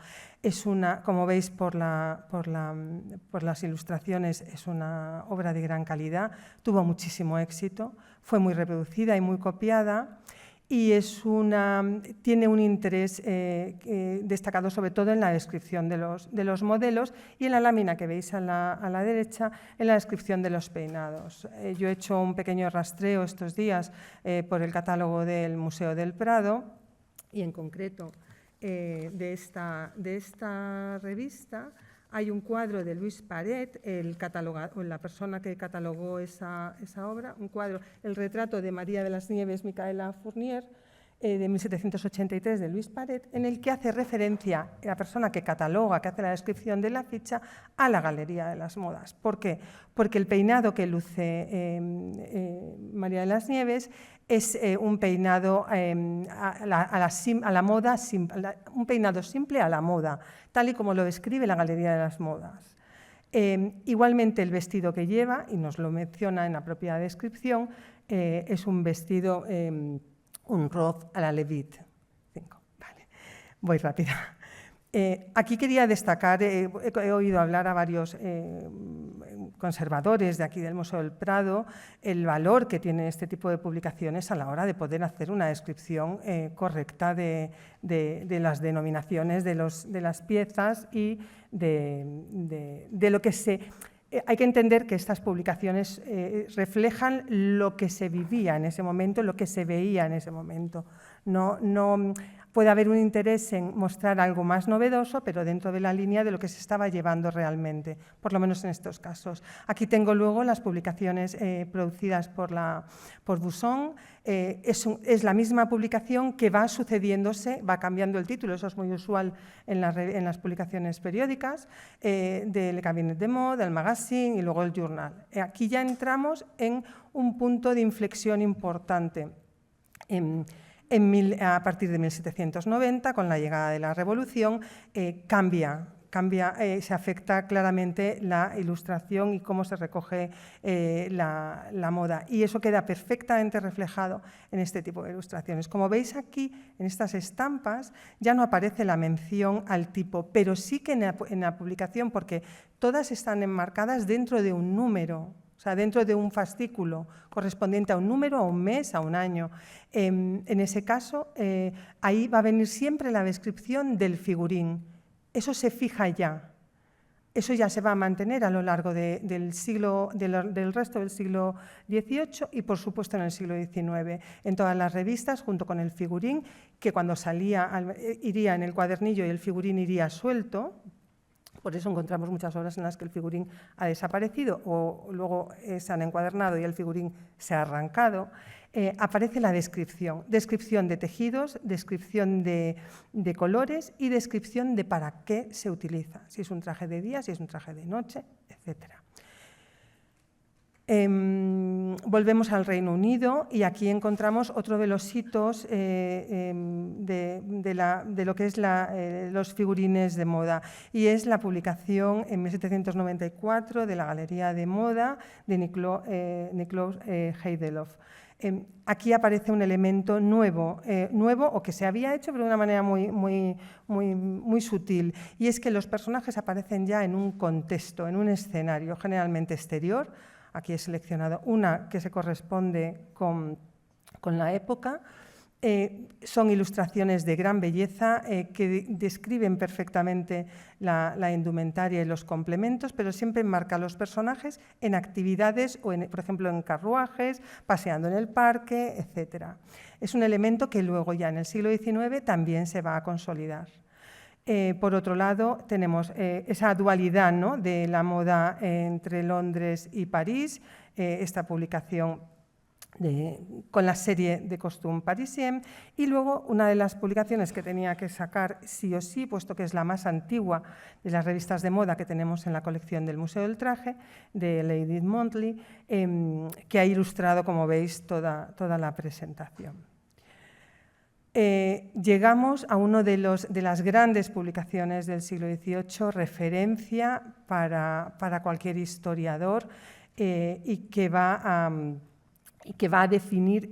Como veis por las ilustraciones, es una obra de gran calidad, tuvo muchísimo éxito, fue muy reproducida y muy copiada y tiene un interés destacado sobre todo en la descripción de los modelos y en la lámina que veis a la derecha en la descripción de los peinados. Yo he hecho un pequeño rastreo estos días por el catálogo del Museo del Prado y en concreto de esta revista hay un cuadro de Louis Paret, la persona que catalogó esa obra, un cuadro, el retrato de María de las Nieves Micaela Fournier, de 1783 de Louis Paret, en el que hace referencia la persona que cataloga, que hace la descripción de la ficha, a la Galería de las Modas. ¿Por qué? Porque el peinado que luce María de las Nieves es un peinado a la moda, un peinado simple a la moda, tal y como lo describe la Galería de las Modas. Igualmente el vestido que lleva, y nos lo menciona en la propia descripción, es un vestido, un robe a la Levit. Vale. Voy rápida. Aquí quería destacar, he oído hablar a varios conservadores de aquí del Museo del Prado, el valor que tiene este tipo de publicaciones a la hora de poder hacer una descripción correcta de las denominaciones de las piezas y de lo que se... Hay que entender que estas publicaciones reflejan lo que se vivía en ese momento, lo que se veía en ese momento. No puede haber un interés en mostrar algo más novedoso, pero dentro de la línea de lo que se estaba llevando realmente, por lo menos en estos casos. Aquí tengo luego las publicaciones producidas por Busson. Es la misma publicación que va sucediéndose, va cambiando el título, eso es muy usual en las publicaciones periódicas, del Cabinet de Mode, del Magazine y luego el Journal. Aquí ya entramos en un punto de inflexión importante. A partir de 1790, con la llegada de la Revolución, se afecta claramente la ilustración y cómo se recoge la moda. Y eso queda perfectamente reflejado en este tipo de ilustraciones. Como veis aquí, en estas estampas, ya no aparece la mención al tipo, pero sí que en la publicación, porque todas están enmarcadas dentro de un número, o sea, dentro de un fascículo correspondiente a un número, a un mes, a un año. En ese caso, ahí va a venir siempre la descripción del figurín. Eso se fija ya. Eso ya se va a mantener a lo largo del resto del siglo XVIII y, por supuesto, en el siglo XIX. En todas las revistas, junto con el figurín, que cuando salía iría en el cuadernillo y el figurín iría suelto. Por eso encontramos muchas obras en las que el figurín ha desaparecido o luego se han encuadernado y el figurín se ha arrancado. Aparece la descripción de tejidos, descripción de colores y descripción de para qué se utiliza, si es un traje de día, si es un traje de noche, etc. Volvemos al Reino Unido y aquí encontramos otro de los hitos de lo que es los figurines de moda, y es la publicación en 1794 de la Galería de Moda de Niklaus Heidelhoff. Aquí aparece un elemento nuevo o que se había hecho pero de una manera muy sutil, y es que los personajes aparecen ya en un contexto, en un escenario generalmente exterior. Aquí he seleccionado una que se corresponde con la época. Son ilustraciones de gran belleza que describen perfectamente la indumentaria y los complementos, pero siempre enmarca a los personajes en actividades, por ejemplo, en carruajes, paseando en el parque, etc. Es un elemento que luego ya en el siglo XIX también se va a consolidar. Por otro lado, tenemos esa dualidad, ¿no?, de la moda entre Londres y París, esta publicación con la serie de Costume Parisien, y luego una de las publicaciones que tenía que sacar sí o sí, puesto que es la más antigua de las revistas de moda que tenemos en la colección del Museo del Traje, de Lady Monthly, que ha ilustrado, como veis, toda la presentación. Llegamos a una de las grandes publicaciones del siglo XVIII, referencia para cualquier historiador, y que va a definir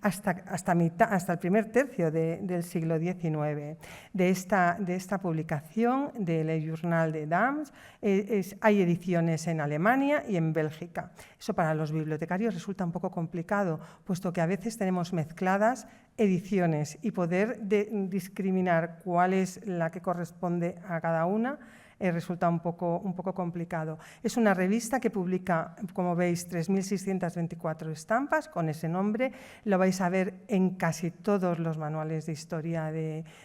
hasta el primer tercio del siglo XIX. De esta publicación, de Le Journal des Dames, hay ediciones en Alemania y en Bélgica. Eso para los bibliotecarios resulta un poco complicado, puesto que a veces tenemos mezcladas ediciones, y poder discriminar cuál es la que corresponde a cada una resulta un poco complicado. Es una revista que publica, como veis, 3.624 estampas con ese nombre. Lo vais a ver en casi todos los manuales de historia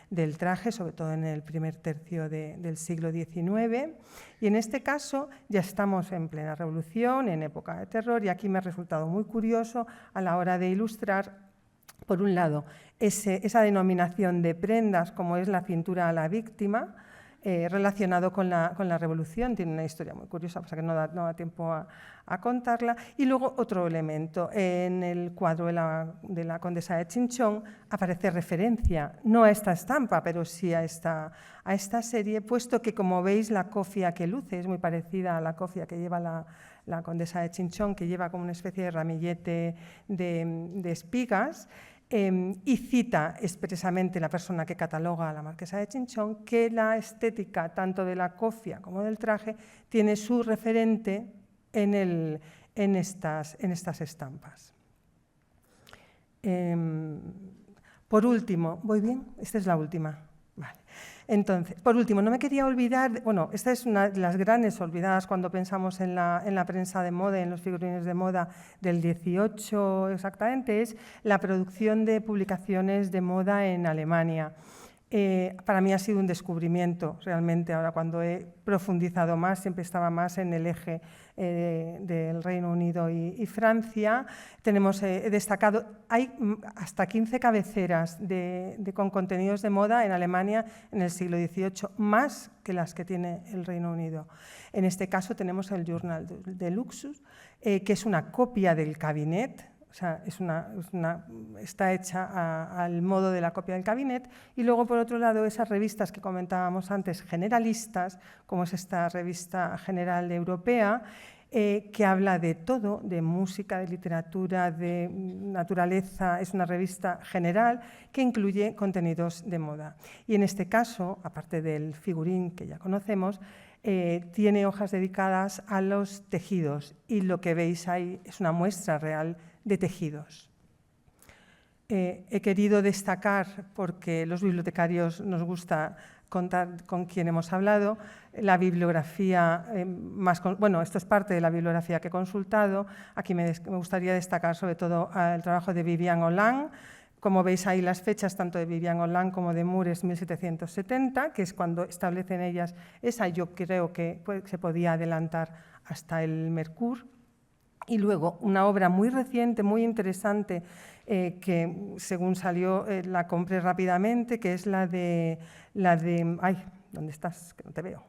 del traje, sobre todo en el primer tercio del siglo XIX. Y en este caso ya estamos en plena revolución, en época de terror, y aquí me ha resultado muy curioso a la hora de ilustrar, por un lado, esa denominación de prendas, como es la cintura a la víctima, relacionado con la revolución. Tiene una historia muy curiosa, pasa que no da tiempo a contarla. Y luego otro elemento, en el cuadro de la condesa de Chinchón aparece referencia, no a esta estampa, pero sí a esta serie, puesto que, como veis, la cofia que luce es muy parecida a la cofia que lleva la condesa de Chinchón, que lleva como una especie de ramillete de espigas. Y cita expresamente la persona que cataloga a la marquesa de Chinchón que la estética tanto de la cofia como del traje tiene su referente en estas estampas. Por último, ¿voy bien? Esta es la última. Vale. Entonces, por último, no me quería olvidar, bueno, esta es una de las grandes olvidadas cuando pensamos en la prensa de moda, en los figurines de moda del 18 exactamente, es la producción de publicaciones de moda en Alemania. Para mí ha sido un descubrimiento, realmente, ahora cuando he profundizado más, siempre estaba más en el eje del Reino Unido y Francia. He destacado, hay hasta 15 cabeceras con contenidos de moda en Alemania en el siglo XVIII, más que las que tiene el Reino Unido. En este caso tenemos el Journal de Luxus, que es una copia del Cabinet. O sea, está hecha al modo de la copia del Cabinet. Y luego, por otro lado, esas revistas que comentábamos antes, generalistas, como es esta revista general europea, que habla de todo, de música, de literatura, de naturaleza. Es una revista general que incluye contenidos de moda. Y en este caso, aparte del figurín que ya conocemos, tiene hojas dedicadas a los tejidos, y lo que veis ahí es una muestra real de tejidos. He querido destacar, porque los bibliotecarios nos gusta contar con quién hemos hablado, la bibliografía esto es parte de la bibliografía que he consultado. Aquí me gustaría destacar sobre todo el trabajo de Viviane Holland. Como veis ahí, las fechas tanto de Viviane Holland como de Moore es 1770, que es cuando establecen ellas esa. Yo creo que se podía adelantar hasta el Mercure. Y luego una obra muy reciente, muy interesante, que según salió la compré rápidamente, que es la de ay, ¿dónde estás? Que no te veo.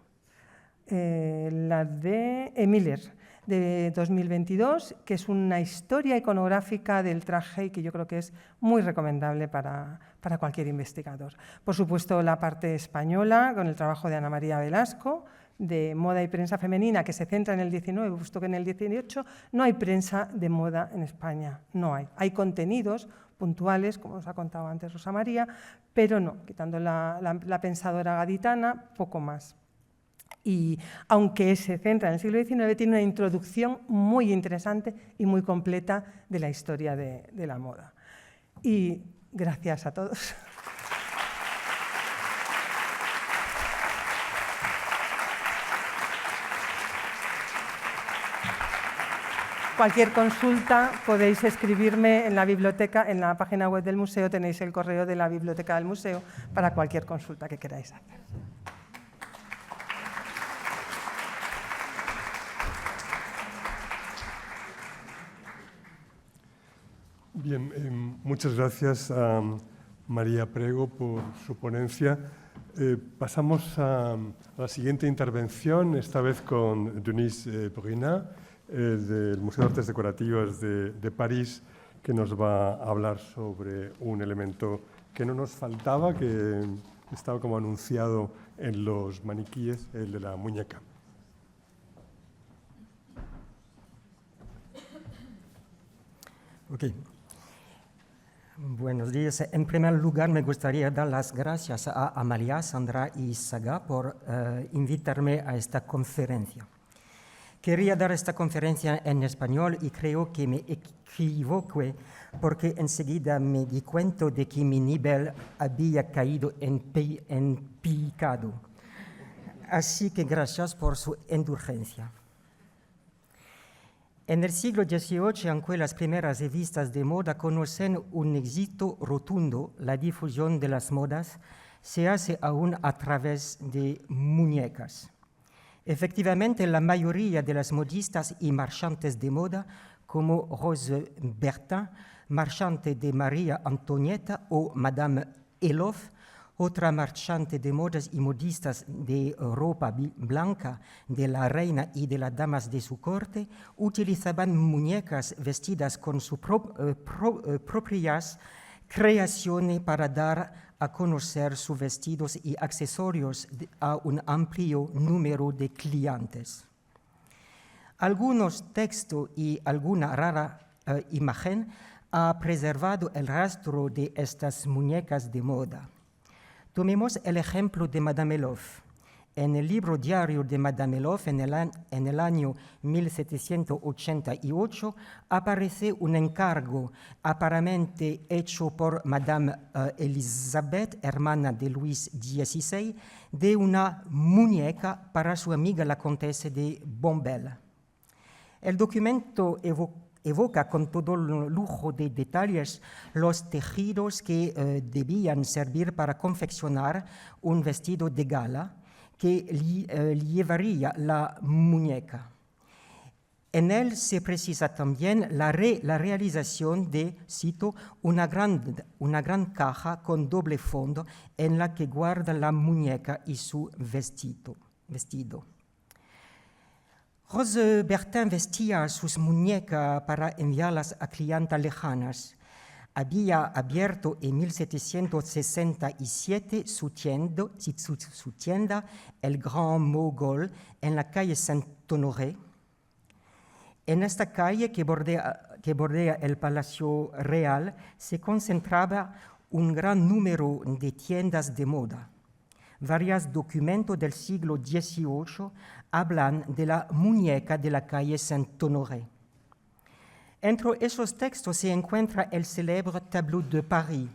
La de Miller, de 2022, que es una historia iconográfica del traje y que yo creo que es muy recomendable para cualquier investigador. Por supuesto, la parte española, con el trabajo de Ana María Velasco, de moda y prensa femenina, que se centra en el 19, puesto que en el 18 no hay prensa de moda en España, no hay. Hay contenidos puntuales, como os ha contado antes Rosa María, pero no, quitando la pensadora gaditana, poco más. Y aunque se centra en el siglo XIX, tiene una introducción muy interesante y muy completa de la historia de la moda. Y gracias a todos. Cualquier consulta podéis escribirme en la biblioteca, en la página web del museo tenéis el correo de la biblioteca del museo para cualquier consulta que queráis hacer. Bien, muchas gracias a María Prego por su ponencia. Pasamos a la siguiente intervención, esta vez con Denise Brunat, del Museo de Artes Decorativas de París, que nos va a hablar sobre un elemento que no nos faltaba, que estaba como anunciado en los maniquíes, el de la muñeca. Ok. Buenos días. En primer lugar, me gustaría dar las gracias a Amalia, Sandra y Saga por invitarme a esta conferencia. Quería dar esta conferencia en español y creo que me equivoqué porque enseguida me di cuenta de que mi nivel había caído en picado. Así que gracias por su indulgencia. En el siglo XVIII, aunque las primeras revistas de moda conocen un éxito rotundo, la difusión de las modas se hace aún a través de muñecas. Efectivamente, la mayoría de las modistas y marchantes de moda, como Rose Bertin, marchante de María Antonieta, o Madame Elof, otra marchante de modas y modistas de ropa blanca de la reina y de las damas de su corte, utilizaban muñecas vestidas con sus propias creaciones para dar a conocer sus vestidos y accesorios a un amplio número de clientes. Algunos textos y alguna rara imagen han preservado el rastro de estas muñecas de moda. Tomemos el ejemplo de Madame Elof. En el libro diario de Madame Elof, en el año 1788, aparece un encargo aparentemente hecho por Madame Elisabeth, hermana de Luis XVI, de una muñeca para su amiga la Condesa de Bombelle. El documento evoca con todo lujo de detalles los tejidos que debían servir para confeccionar un vestido de gala que llevaría la muñeca. En él se precisa también la realización de, cito, una gran caja con doble fondo en la que guarda la muñeca y su vestido. Rose Bertin vestía sus muñecas para enviarlas a clientas lejanas. Había abierto en 1767 su tienda, El Grand Mogol, en la calle Saint-Honoré. En esta calle que bordea el Palacio Real se concentraba un gran número de tiendas de moda. Varios documentos del siglo XVIII hablan de la muñeca de la calle Saint-Honoré. Entre esos textos se encuentra el célebre Tableau de Paris,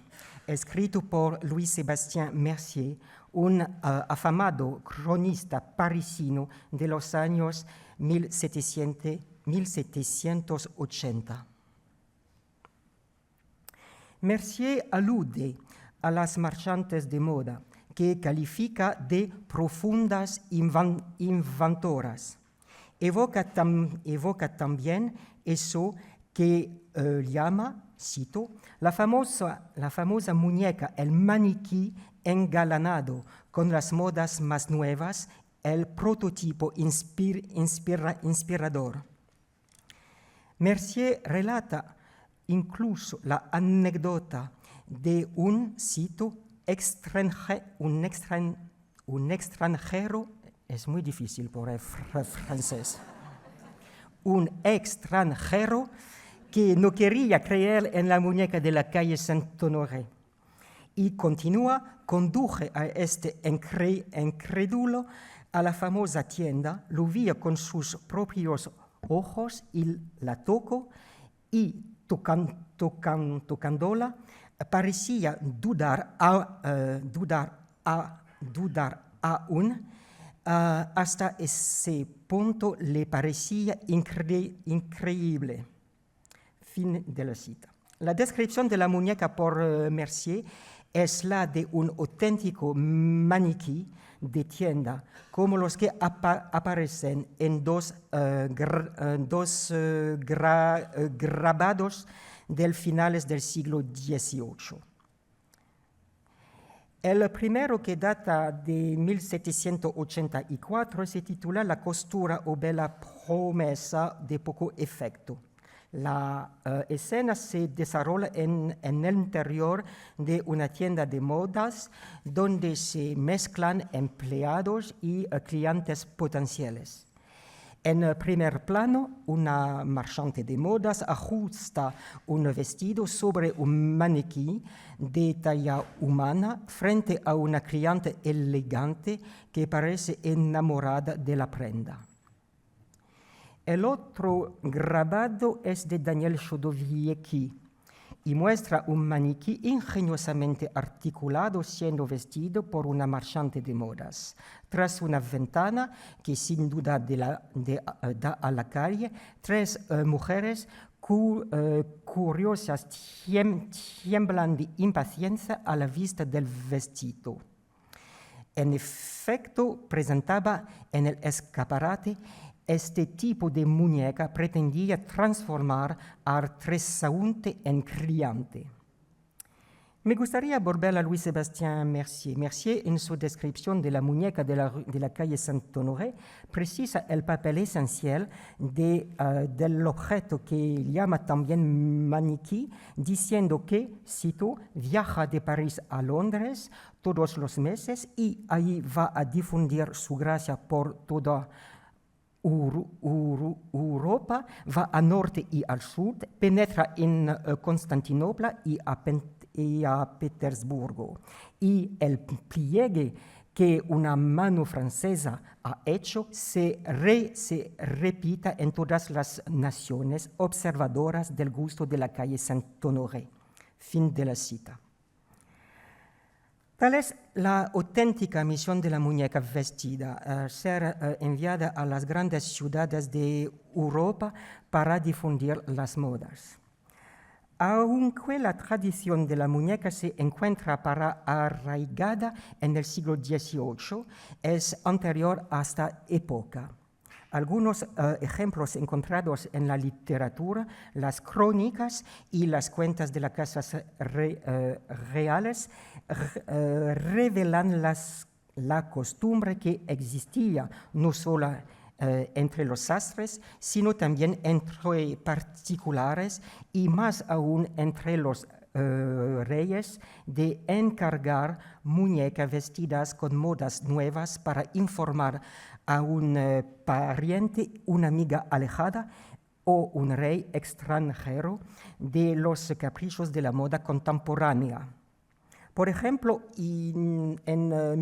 escrito por Louis-Sébastien Mercier, un afamado cronista parisino de los años 1780. Mercier alude a las marchantes de moda, que califica de profundas inventoras. Evoca también eso que llama, cito, la famosa muñeca, el maniquí engalanado con las modas más nuevas, el prototipo inspirador. Mercier relata incluso la anécdota de un extranjero, es muy difícil por el francés, un extranjero que no quería creer en la muñeca de la calle Saint-Honoré. Y continúa, conduje a este incrédulo a la famosa tienda, lo vio con sus propios ojos y la tocó, y tocándola parecía dudar aún, hasta ese punto le parecía increíble. Fin de la cita. La descripción de la muñeca por Mercier es la de un auténtico maniquí de tienda, como los que aparecen en dos grabados del finales del siglo XVIII. El primero, que data de 1784, se titula La costura o bella promesa de poco efecto. La escena se desarrolla en el interior de una tienda de modas donde se mezclan empleados y clientes potenciales. En el primer plano, una marchante de modas ajusta un vestido sobre un maniquí de talla humana frente a una cliente elegante que parece enamorada de la prenda. El otro grabado es de Daniel Chodowiecki y muestra un maniquí ingeniosamente articulado siendo vestido por una marchante de modas. Tras una ventana que sin duda da a la calle, tres mujeres curiosas tiemblan de impaciencia a la vista del vestido. En efecto, presentaba en el escaparate este tipo de muñeca pretendía transformar al transeúnte en cliente. Me gustaría volver a Louis-Sébastien Mercier. Mercier, en su descripción de la muñeca de la calle Saint-Honoré, precisa el papel esencial del objeto que llama también maniquí, diciendo que, cito, viaja de París a Londres todos los meses y ahí va a difundir su gracia por toda Europa, va al norte y al sur, penetra en Constantinopla y a Petersburgo. Y el pliegue que una mano francesa ha hecho se repita en todas las naciones observadoras del gusto de la calle Saint-Honoré. Fin de la cita. Tal es la auténtica misión de la muñeca vestida, ser enviada a las grandes ciudades de Europa para difundir las modas. Aunque la tradición de la muñeca se encuentra arraigada en el siglo XVIII, es anterior a esta época. Algunos ejemplos encontrados en la literatura, las crónicas y las cuentas de las casas reales revelan la costumbre que existía no solo entre los sastres, sino también entre particulares y más aún entre los reyes, de encargar muñecas vestidas con modas nuevas para informar a un pariente, una amiga alejada o un rey extranjero de los caprichos de la moda contemporánea. Por ejemplo, en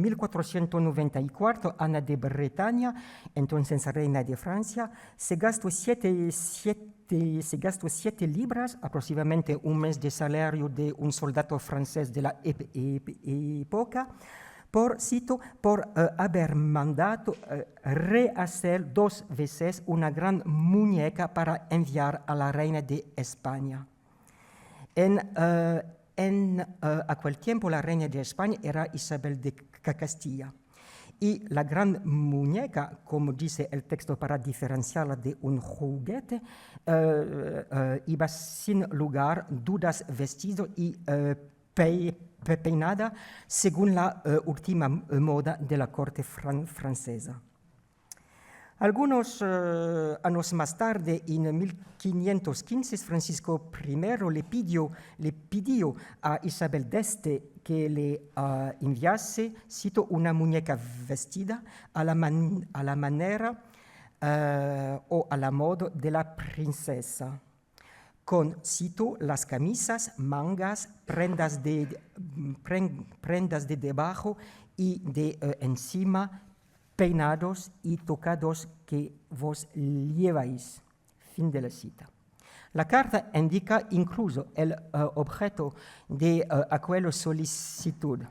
1494, Ana de Bretaña, entonces reina de Francia, se gastó 7 libras, aproximadamente un mes de salario de un soldado francés de la época, por haber mandado rehacer 2 veces una gran muñeca para enviar a la reina de España. En aquel tiempo la reina de España era Isabel de Castilla. Y la gran muñeca, como dice el texto para diferenciarla de un juguete, iba sin lugar dudas vestido y peinada según la última moda de la corte francesa. Algunos años más tarde, en 1515, Francisco I le pidió a Isabel d'Este que le enviase, cito, una muñeca vestida a la manera o a la moda de la princesa, con, cito, las camisas, mangas, prendas de debajo y de encima, peinados y tocados que vos lleváis. Fin de la cita. La carta indica incluso el objeto de aquella solicitud.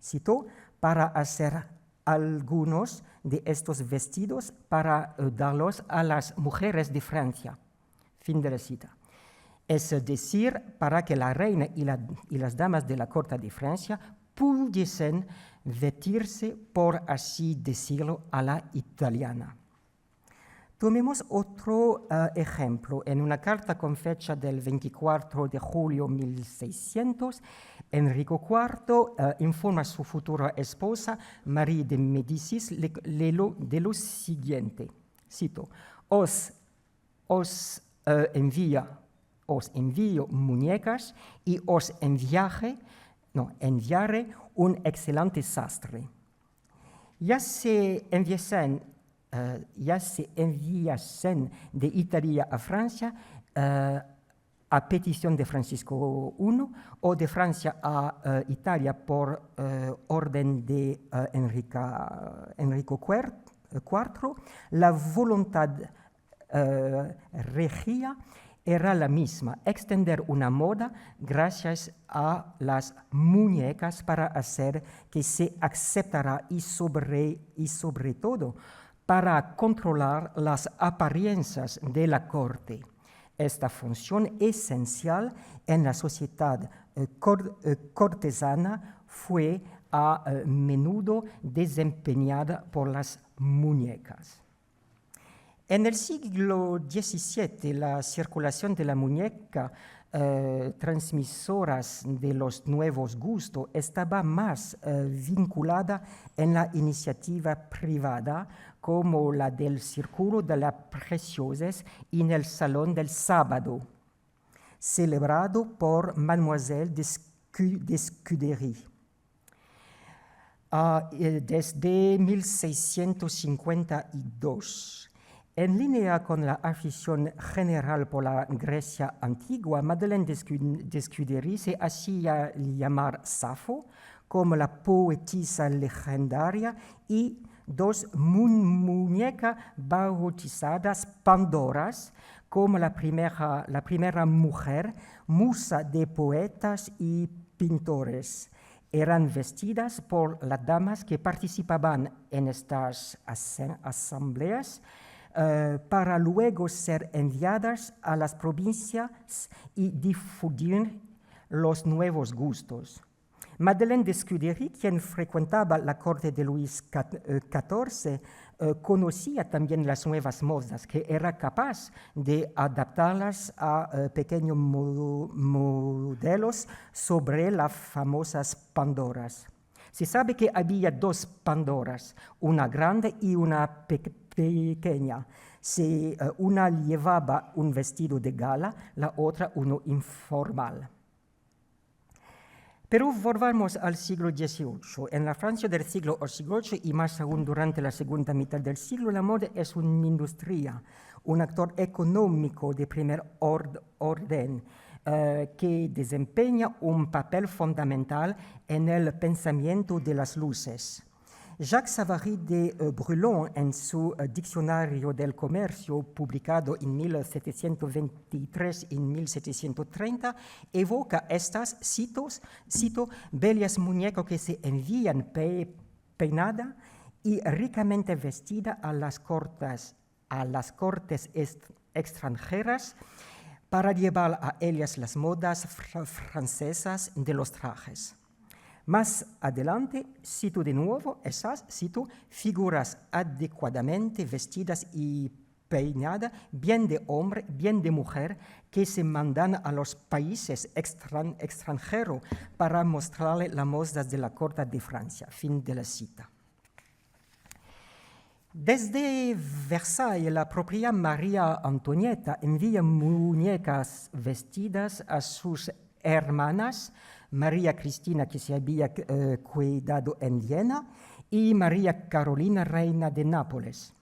Cito, para hacer algunos de estos vestidos para darlos a las mujeres de Francia. Fin de la cita. Es decir, para que la reina y las damas de la corte de Francia pudiesen vestirse, por así decirlo, a la italiana. Tomemos otro ejemplo. En una carta con fecha del 24 de julio 1600, Enrico IV informa a su futura esposa, Marie de Médicis, de lo siguiente. Cito, os envío muñecas y os enviaré un excelente sastre. Ya se enviasen de Italia a Francia a petición de Francisco I o de Francia a Italia por orden de Enrico IV, la voluntad regia era la misma, extender una moda gracias a las muñecas para hacer que se aceptara y sobre todo para controlar las apariencias de la corte. Esta función esencial en la sociedad cortesana fue a menudo desempeñada por las muñecas. En el siglo XVII, la circulación de la muñeca transmisoras de los nuevos gustos estaba más vinculada en la iniciativa privada, como la del Círculo de las Preciosas y en el Salón del Sábado, celebrado por Mademoiselle de Scudéry. Desde 1652. En línea con la afición general por la Grecia antigua, Madeleine de Scudéry se hacía llamar Safo, como la poetisa legendaria, y dos muñecas bautizadas Pandoras, como la primera mujer, musa de poetas y pintores. Eran vestidas por las damas que participaban en estas asambleas, para luego ser enviadas a las provincias y difundir los nuevos gustos. Madeleine de Scudéry, quien frecuentaba la corte de Luis XIV, conocía también las nuevas modas, que era capaz de adaptarlas a pequeños modelos sobre las famosas Pandoras. Se sabe que había dos Pandoras, una grande y una pequeña. Una llevaba un vestido de gala, la otra uno informal. Pero volvamos al siglo XVIII. En la Francia del siglo XVIII y más aún durante la segunda mitad del siglo, la moda es una industria, un actor económico de primer orden, que desempeña un papel fundamental en el pensamiento de las luces. Jacques Savary de Brulon, en su Diccionario del Comercio, publicado en 1723 y 1730, evoca estas, cito, bellas muñecas que se envían peinada y ricamente vestida a las cortes extranjeras para llevar a ellas las modas francesas de los trajes. Más adelante, cito de nuevo esas, figuras adecuadamente vestidas y peinadas, bien de hombre, bien de mujer, que se mandan a los países extranjeros para mostrarle las modas de la corte de Francia. Fin de la cita. Desde Versalles, la propia María Antonieta envía muñecas vestidas a sus hermanas, María Cristina, que se había cuidado en Viena, y María Carolina, reina de Nápoles.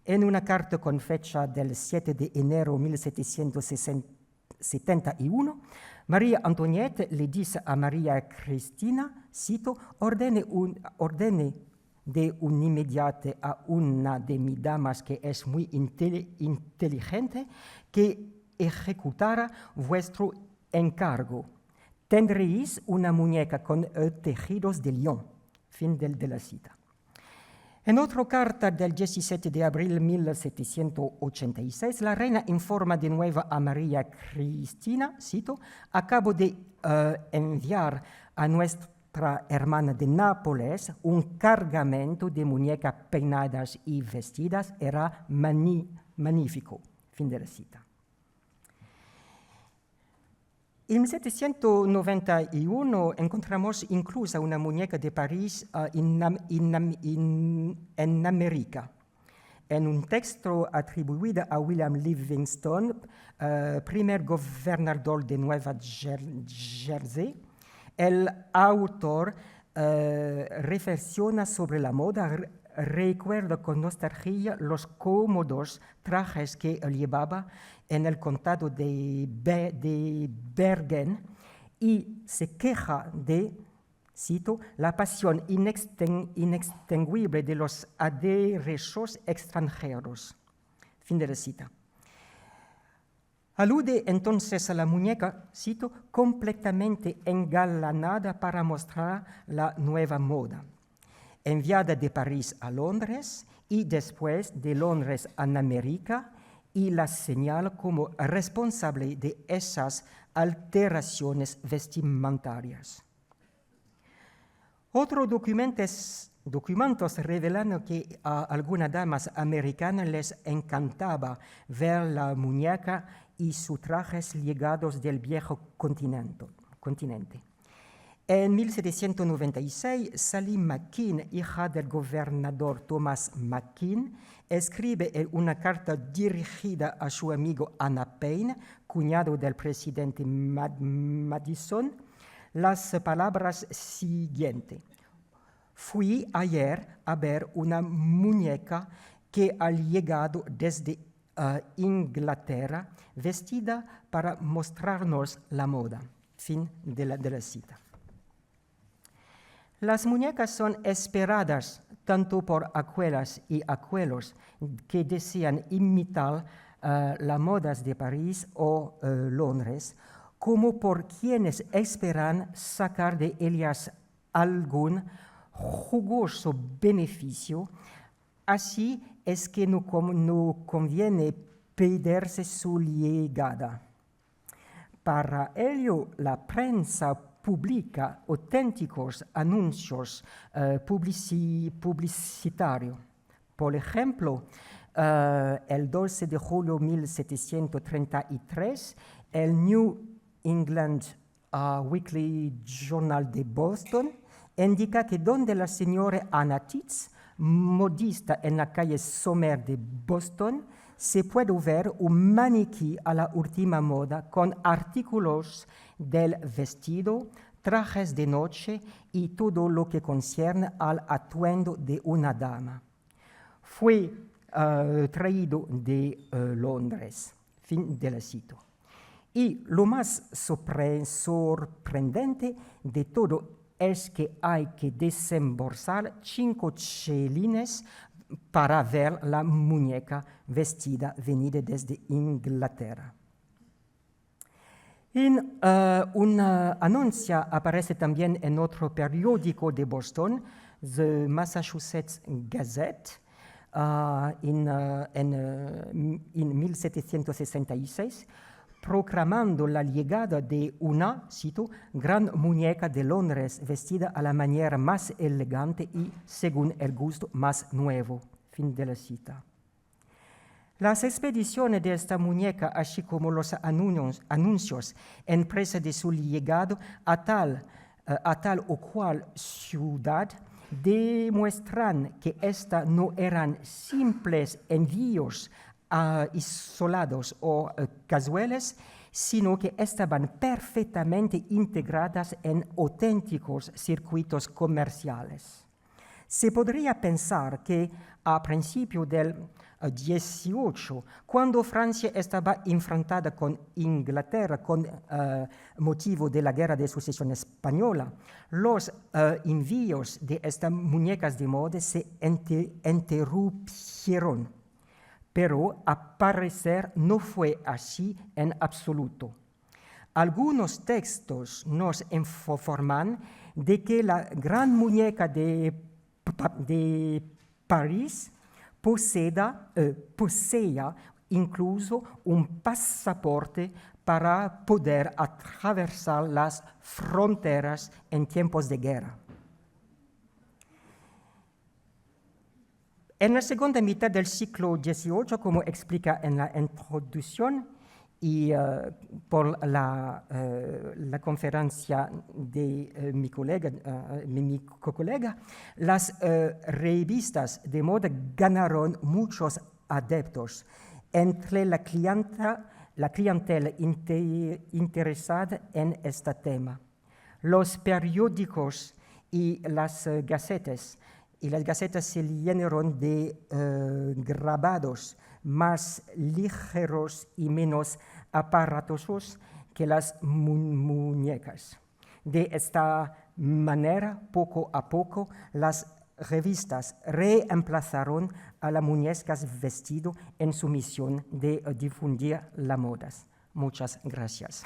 En una carta con fecha del 7 de enero de 1771, María Antonieta le dice a María Cristina, cito, ordene de un inmediato a una de mis damas que es muy inteligente, que ejecutara vuestro encargo. Tendréis una muñeca con tejidos de león. Fin de la cita. En otra carta del 17 de abril de 1786, la reina informa de nuevo a María Cristina, cito, acabo de enviar a nuestra hermana de Nápoles un cargamento de muñecas peinadas y vestidas, era magnífico. Fin de la cita. En 1791 encontramos incluso una muñeca de París en América. En un texto atribuido a William Livingstone, primer gobernador de Nueva Jersey, el autor reflexiona sobre la moda, recuerda con nostalgia los cómodos trajes que llevaba en el condado de Bergen y se queja de, cito, la pasión inextinguible de los aderezos extranjeros. Fin de la cita. Alude entonces a la muñeca, cito, completamente engalanada para mostrar la nueva moda, enviada de París a Londres y después de Londres a América, y la señala como responsable de esas alteraciones vestimentarias. Otros documentos revelan que a algunas damas americanas les encantaba ver la muñeca y sus trajes ligados del viejo continente. En 1796, Sally McKean, hija del gobernador Thomas McKean, escribe una carta dirigida a su amigo Anna Payne, cuñado del presidente Madison, las palabras siguientes. Fui ayer a ver una muñeca que ha llegado desde Inglaterra, vestida para mostrarnos la moda. Fin de la cita. Las muñecas son esperadas tanto por aquellas y aquellos que desean imitar las modas de París o Londres, como por quienes esperan sacar de ellas algún jugoso beneficio. Así es que no conviene perderse su llegada. Para ello, la prensa publica auténticos anuncios publicitarios. Por ejemplo, el 12 de julio de 1733, el New England Weekly Journal de Boston indica que donde la señora Anna Titz, modista en la calle Sommer de Boston, se puede ver un maniquí a la última moda con artículos del vestido, trajes de noche y todo lo que concierne al atuendo de una dama. Fue traído de Londres. Fin de la cita. Y lo más sorprendente de todo es que hay que desembolsar 5 chelines para ver la muñeca vestida venida desde Inglaterra. Una anuncio aparece también en otro periódico de Boston, The Massachusetts Gazette, en 1766, proclamando la llegada de una, cito, gran muñeca de Londres vestida a la manera más elegante y, según el gusto, más nuevo. Fin de la cita. Las expediciones de esta muñeca, así como los anuncios en prensa de su llegado a tal o cual ciudad, demuestran que estas no eran simples envíos isolados o casuales, sino que estaban perfectamente integradas en auténticos circuitos comerciales. Se podría pensar que a principios del 18, cuando Francia estaba enfrentada con Inglaterra con motivo de la Guerra de Sucesión Española, los envíos de estas muñecas de moda se interrumpieron. Pero al parecer no fue así en absoluto. Algunos textos nos informan de que la gran muñeca de París poseía incluso un pasaporte para poder atravesar las fronteras en tiempos de guerra. En la segunda mitad del siglo XVIII, como explica en la introducción y por la conferencia de mi colega, las revistas de moda ganaron muchos adeptos entre la clientela interesada en este tema. Los periódicos y las gacetas se llenaron de grabados más ligeros y menos aparatosos que las muñecas. De esta manera, poco a poco, las revistas reemplazaron a las muñecas vestido en su misión de difundir las modas. Muchas gracias.